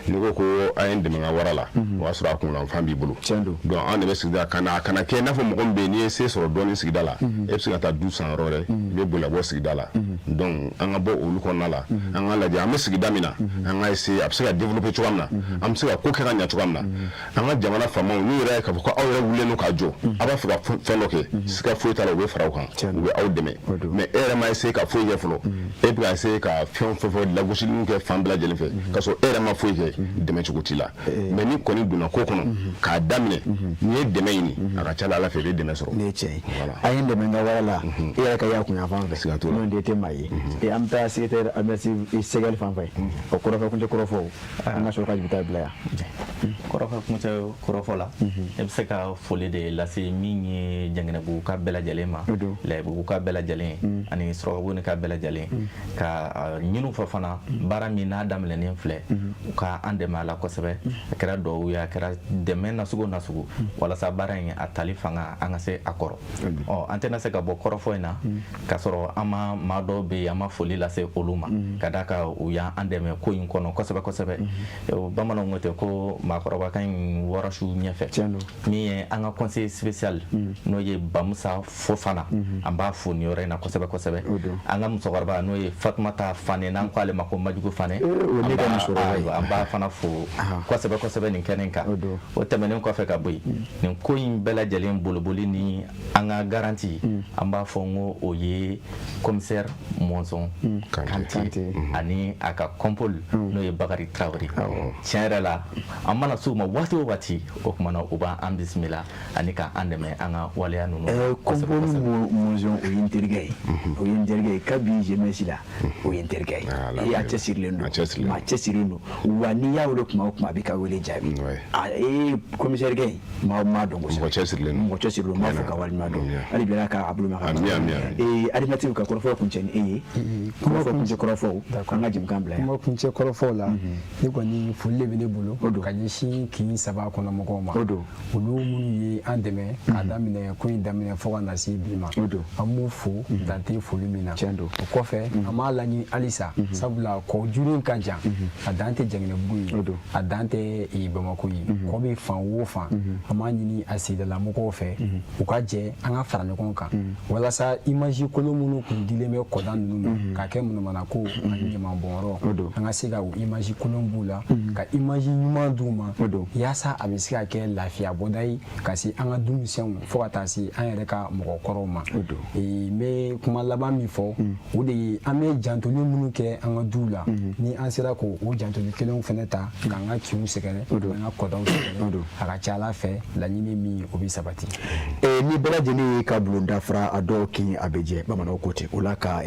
n'i ko ko an ye dɛmɛ ka wara la o y'a sɔrɔ a kunkanfan b'i bolo donc an de bɛ sigida ka na a kana kɛ i n'a fɔ mɔgɔ min bɛ yen n'i ye se sɔrɔ dɔɔnin sigida la e bɛ se ka taa du san yɔrɔ wɛrɛ i bɛ boli ka bɔ sigida la donc an ka bɔ olu kɔnɔna la an ka lajɛ an bɛ sigida min na an ka essayer a bɛ se ka développer cogoya min na an bɛ se ka ko kɛ ka ɲɛ cogoya min na an ka jamana faamaw n'u yɛrɛ ye k'a fɔ ko aw yɛrɛ wulilen don k'a jɔ a b'a fɛ ka fɛn dɔ kɛ siga foyi t'a la u bɛ fara aw kan u bɛ aw dɛmɛ mais e yɛrɛ ma essayer ka foyi kɛ fɔlɔ e bɛ ka essayer ka fɛn fɛn lagosiliw kɛ fan bɛɛ lajɛlen fɛ k'a sɔrɔ e yɛrɛ ma foyi kɛ dɛmɛ cogo t'i la mais ni kɔni donna ko kɔnɔ k'a daminɛ n'i ye dɛmɛ ɲini a ka ca Ala fɛ i bɛ dɛmɛ sɔrɔ. Ne ye tiɲɛ ye a ye dɛmɛ ka wara la e yɛrɛ ka y'a kun yan fan fɛ n'o de tɛ maa ye an bɛ taa secrétaire administratif Segal fan fɛ o kɔrɔfɔ kuncɛ kɔrɔfɔ an ka sɔrɔ ka jibita bila yan kɔrɔfɔ kuncɛ kɔrɔfɔ la e bɛ se ka foli de lase min ye Janginɛbugu ka bɛɛ lajɛlen ma Lahibugu ka bɛɛ lajɛlen ani Surakabuguni ka bɛɛ lajɛlen ka ɲin'u fɛ fana baara min n'a daminɛnen filɛ u ka an dɛmɛ a la kosɛbɛ a kɛra dɔw ye a kɛra dɛmɛ nasugu walasa baara in a tali fanga an ka se a kɔrɔ an tɛna se ka bɔ kɔrɔfɔ in na k'a sɔrɔ an ma maa dɔw bɛ yen an ma foli lase olu ma ka d'a kan u y'an dɛmɛ ko in kɔnɔ kosɛbɛ bamananw ko ten ko maakɔrɔba in wɔrɔsu ɲɛfɛ min ye an ka conseil spécial n'o ye Bamusa Fofana an b'a fo nin yɔrɔ in na kosɛbɛ an ka musokɔrɔba n'o ye Fatumata Fane n'an ko ale ma ko Majugu Fane an b'a fana fo kosɛbɛ nin kɛnɛ kan o tɛmɛnen kɔfɛ ka bɔ yen nin ko in bɛɛ lajɛlen boloboli ni an ka garanti an b'a fɔ n ko o ye commissaire Mɔnzɔn Kante ani a ka kɔmpol n'o ye Bakari Traoré tiɲɛ yɛrɛ la an mana s'u ma waati o waati o kumana u b'an bisimila ani ka an dɛmɛ an ka waleya ninnu kɔmpol Mɔnzɔn o ye n terikɛ ye kabi jeunesse la o ye n terikɛ ye a cɛsirilen don wa n'i y'a wele kuma o kuma a bɛ ka wele jaabi commissaire kɛ maa dɔn kosɛbɛ mɔgɔ cɛsirilen m'a fɔ ka waleɲuman dɔn hali bi Ala k'a bolo mɛn animateur ka kɔrɔfɔ kuncɛ ni e ye kɔrɔfɔ kuncɛ kɔrɔfɔ an ka jɛmukan bila yan kuma kuncɛ kɔrɔfɔw la ne kɔni foli de bɛ ne bolo ka ɲɛsin kin saba kɔnɔ mɔgɔw ma olu minnu ye an dɛmɛ k'a daminɛ ko in daminɛ fo ka na se bi ma an b'u fo dan tɛ foli min na o kɔfɛ an b'a laɲini halisa sabula kɔ juru in ka jan a dan tɛ Janginɛbugu ye a dan tɛ Bamako ye kɔ bɛ fan o fan an b'a ɲini a sigidalamɔgɔw fɛ u ka jɛ an ka fara ɲɔgɔn kan walasa image kolon minnu kun dilen bɛ kɔda ninnu ma ka kɛ munumana ko ani ɲamanbɔnyɔrɔ an ka se ka o image kolon b'u la ka image ɲuman d'u ma yaasa a bɛ se ka kɛ lafiya bɔda ye ka se an ka denmisɛnw fo ka taa se an yɛrɛ ka mɔgɔkɔrɔw ma n bɛ kuma laban min fɔ o de ye an bɛ jantoli minnu kɛ an ka duw la ni an sera k'o jantoli kelenw fɛnɛ ta k'an ka kinw sɛgɛrɛ k'an ka kɔdaw sɛgɛrɛ a ka ca Ala fɛ laɲini min o bɛ sabati ni bɛɛ lajɛlen ye ka bulon dafara a dɔw kin a bɛ jɛ bamananw ko ten o la ka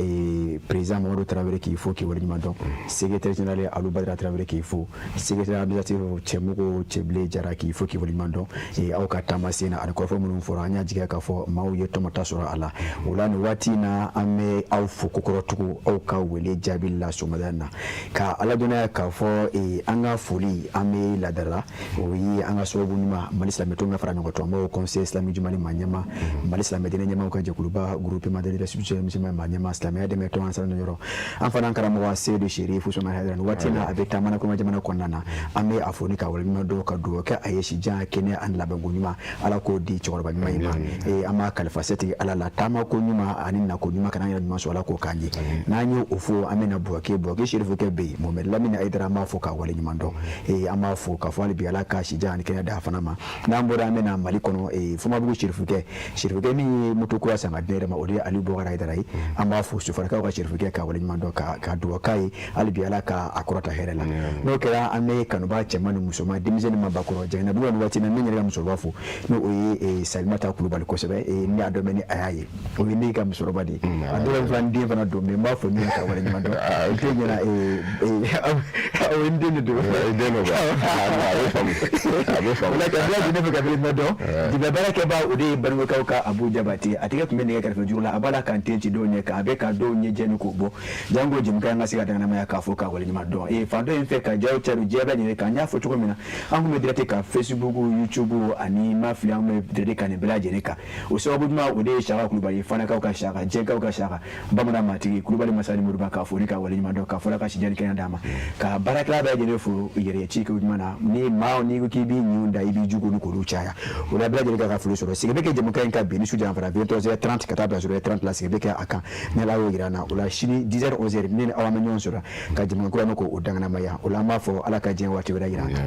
président Mamadu Tarawele k'i fo k'i waleɲuman dɔn secrétaire général Alu Badara Tarawele k'i fo secrétaire administratif Cɛmugo Cɛbile Jara k'i fo k'i waleɲuman dɔn aw ka taama sen na ani kɔrɔfɔ minnu fɔra an y'a jigiya k'a fɔ maaw ye tɔmɔta sɔrɔ a la o la nin waati in na an bɛ aw fo kokɔrɔtugu aw ka wele jaabi la sɔgɔmada in na ka Ala dɔnniya k'a fɔ an ka foli an bɛ ladara o ye an ka sababu ɲuman Mali silamɛtɔnw ka fara ɲɔgɔn kan an b'o conseil islamique Jumani maa ɲɛma Mali silamɛ diinɛ ɲɛmaaw ka jɛkuluba groupement de restitution musulman maa ɲɛma silamɛya dɛmɛtɔn an sara yɔrɔ an fana an karamɔgɔ Seydou Sherif Usman Haidara nin waati in na a bɛ taamana kɔnɔ jamana kɔnɔna na an bɛ a fɔ ni ka waleɲuman dɔn ka dugawu kɛ a ye sijan kɛnɛ ani labɛnko ɲuman Ala k'o di cɛkɔrɔba ɲuman in ma an b'a kalifa setigi Ala la taamako ɲuman ani nako ɲuman kana an yɛrɛ ɲuman sɔrɔ Ala k'o k'an ye n'an ye o fɔ an bɛna Buwake Sherif kɛ bɛ yen Mohamed Lamine Haidara an b'a fɔ ka waleɲuman dɔn an b'a fɔ k'a fɔ hali bi Ala ka sijan ani kɛnɛ da fana ma n'an bɔra an bɛna Mali kɔnɔ Fɔnbabugu Sherif kɛ min ye moto kura san ka di ne yɛrɛ ma o de ye Ali Bukari Haidara ye an b'a fɔ Sofarakaw ka Sherif kɛ ka waleɲuman dɔn ka dugawu k'a ye hali bi Ala ka a kɔrɔta hɛrɛ la n'o kɛra an bɛ kanuba cɛman ni musoman denmisɛnnin ma bakɔrɔ Janginɛbugu nin waati in na min yɛrɛ ka musokɔrɔba fo n'o ye Salimata Kulubali kosɛbɛ ne y'a dɔn bɛ ni a y'a ye o ye ne ka musokɔrɔba de ye a dɔw fana den fana don mais n b'a fɔ min ka waleɲuman dɔn o tɛ ɲɛna o ye n den de don a bɛ faamu o la ka bila jɛnɛ fɛ ka waleɲuman dɔn dɛmɛ baarakɛbaa o de ye Banikokaw ka Abu Jabate a tɛgɛ tun bɛ nɛgɛ kɛrɛfɛ juru la a b'a la k'an ten ci dɔw ɲɛ kan a bɛ ka dɔw ɲɛ jɛni k'o bɔ jango jɛmukan ka se ka danganamaya k'a fɔ ka waleɲuman dɔn fan dɔ in fɛ ka jaw cɛru jɛ bɛɛ ɲini kan n y'a fɔ cogo min na an kun bɛ direct ka Facebook YouTube ani ma fili an bɛ direct ka nin bɛɛ lajɛlen kan o sababu ɲuman o de ye Saka Kulubali Fanakaw ka Saka Jɛnkaw ka Saka Bamanan matigi Kulubali Masani Moriba k'a fɔ ni ka waleɲuman dɔn k'a fɔ la ka sijani kɛnɛ d'a ma ka baarakɛla bɛɛ lajɛlen fo yɛrɛ ci kɛ ɲuman na ni maa n'i ko k'i b'i ɲun da i b'i jugu ni k'olu caya o la bɛɛ lajɛlen ka foli sɔrɔ sigi bɛ kɛ jɛmukan in ka bin ni su janfara 23h30 ka taa bila 30 la sigi bɛ kɛ a kan ni Ala y'o yira an na o la sini 10h 11h ne ni aw an bɛ ɲɔgɔn sɔrɔ ka jɛmukan kura mɛn k'o danganamaya o la an b'a fɔ Ala ka diɲɛ waati wɛrɛ yira an na.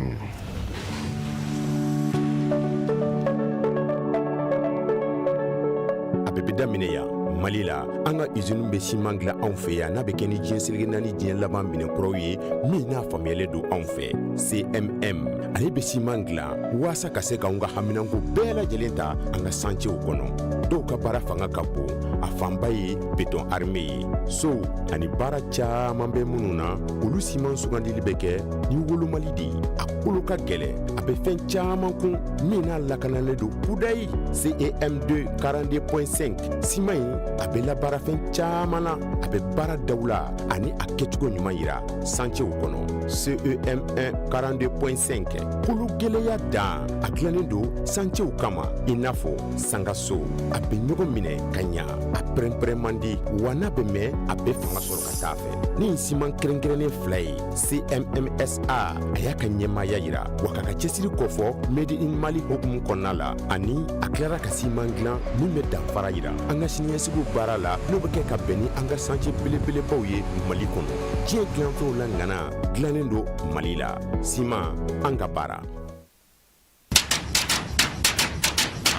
A bɛ daminɛ yan mali la an ka usine bɛ siman dilan anw fɛ yan n'a bɛ kɛ ni diɲɛ seleke naani diɲɛ laban minɛnkuraw ye min n'a faamuyalen don anw fɛ. cmm ale bɛ siman dilan waasa ka se k'anw ka haminanko bɛɛ lajɛlen ta an ka santiw kɔnɔ. dɔw ka baara fanga ka bon a fanba ye beton armé ye. sow ani baara caaman bɛ minnu na olu siman sugandili bɛ kɛ ni wolomali de ye. a kolo ka gɛlɛ a bɛ fɛn caaman kun min n'a lakanalen don kudayi. cam2 42.5 siman in a bɛ labaara fɛn caaman na a bɛ baara daw la ani a kɛcogo ɲuman yira santiw kɔnɔ. cem1 42.5 kolo gwɛlɛya dan a dilannen don santiw kama i n'a fɔ sangaso. a bɛ ɲɔgɔn minɛ ka ɲa a pɛrɛnpɛrɛn man di wa n'a bɛ mɛn a bɛ fanga sɔrɔ ka taa fɛ. ni siman kɛrɛnkɛrɛnnen fila ye cmmsa a y'a ka ɲɛmaaya yira wa k'a ka cɛsiri kɔfɔ made in mali hokumu kɔnɔna la ani a tilara ka siman dilan min bɛ danfara yira an ka siniɲɛsigiw baara la n'o bɛ kɛ ka bɛn ni an ka santier belebelebaw ye mali kɔnɔ. diɲɛ dilanfɛnw la ŋana dilannen don mali la. siman an ka baara.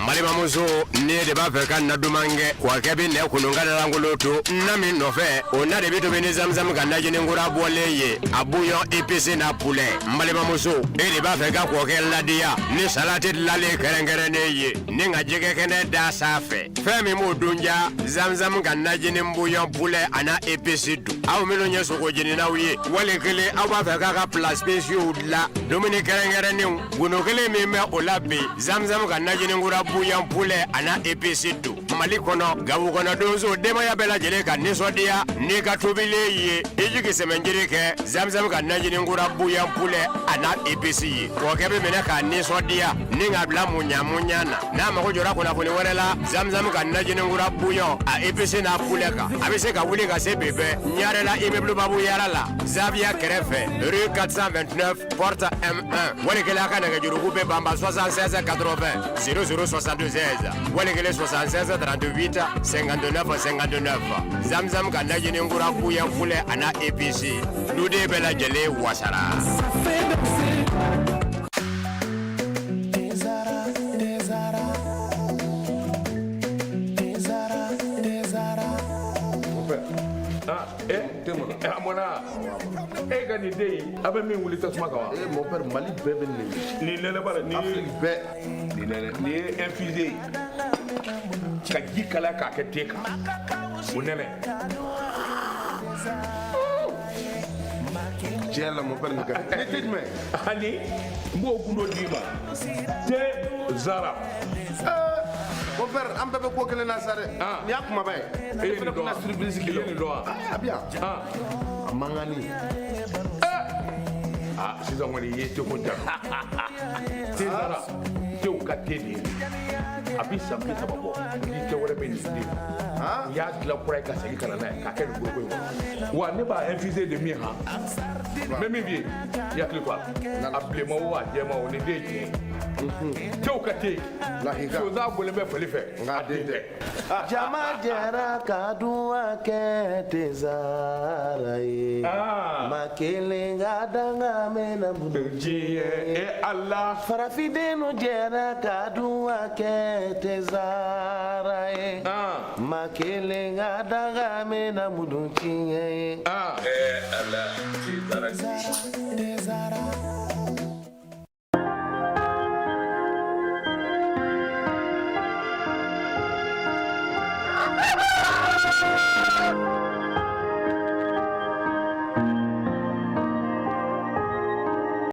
malibamuso ne de b'a fɛ ka na duman kɛ wa kɛ bi nɛ kunun ka langolo to na min nɔfɛ o na de bi tobi ni zamzam ka najininkura bɔlen ye a bouillon épicé na poulet. malibamuso e de b'a fɛ ka kɔkɛ ladiya ni salati dilanlen kɛrɛnkɛrɛnnen ye ni ka jɛgɛ kɛnɛ da sanfɛ fɛn min b'o dunja zamzam ka najinin bouillon poulet a na épice dun. aw minnu ye sogo jeninaw ye wali kelen aw b'a fɛ k'a ka plat spéciaux dilan dumuni kɛrɛnkɛrɛnnenw golo kelen min bɛ o la bi zamzam ka najininkura bouillon poulet a na épice dun. mali kɔnɔ gabu kɔnɔ donso denbaya bɛɛ lajɛlen ka nisɔndiya n'i ka tobilen ye i jigi sɛmɛnjiri kɛ zamzam ka najininkura bouillon poulet a na épice ye. kɔkɛ bɛ minɛ k'a nisɔndiya ni ka bila muɲamuɲa na. n'a mago jɔra kunnafoni wɛrɛ la zamzam ka najininkura bouillon a épice n'a poulet kan a bɛ se ka wuli ka se bɛbɛ ɲarela immeuble babu yara la Zavia kɛrɛfɛ rue 429 porte M1 wali kelen a ka nɛgɛjuruku bɛ banba 76 80 0062 16 wali kelen 76 38 59 59 zamzam ka najininkura bouillon poulet a na épice duden bɛɛ lajɛlen wasara. Amona e ka ni dey abe min wuli tasuma kan wa mon père Mali bɛɛ bɛ ni nɛnɛ bara ni Afrique bɛɛ ni nɛnɛ ni infusé ka ji kala k'a kɛ te kan o nɛnɛ tiɲɛ la mon père ni ka ni te jumɛn ani n b'o gundo d'i ma te zara mon père an bɛɛ bɛ ko kelen na sa dɛ ni y'a kumaba ye e fana bɛna surprise kilo ni dɔn wa a bi yan a man kan ni sisan kɔni i ye teko ja te zara tew ka te de ye a bi san bi saba bɔ ni cɛ wɛrɛ bɛ nin den u y'a dilan kura ye ka segin ka na n'a ye k'a kɛ nin goroko in kɔnɔ wa ne b'a infusé de min han n bɛ min f'i ye i hakili to a la a bilenman o a jɛman o ni den ye tiɲɛ cɛw ka te sonsan bɔlen bɛ fali fɛ nka den tɛ jama jɛra ka duwa kɛ te zara ye ma kelen ka danga mɛna diɲɛ e ala farafindenu jɛra ka duwa kɛ te zara ye ma kelen ka danga mɛna mudu tiɲɛ ye ala te zara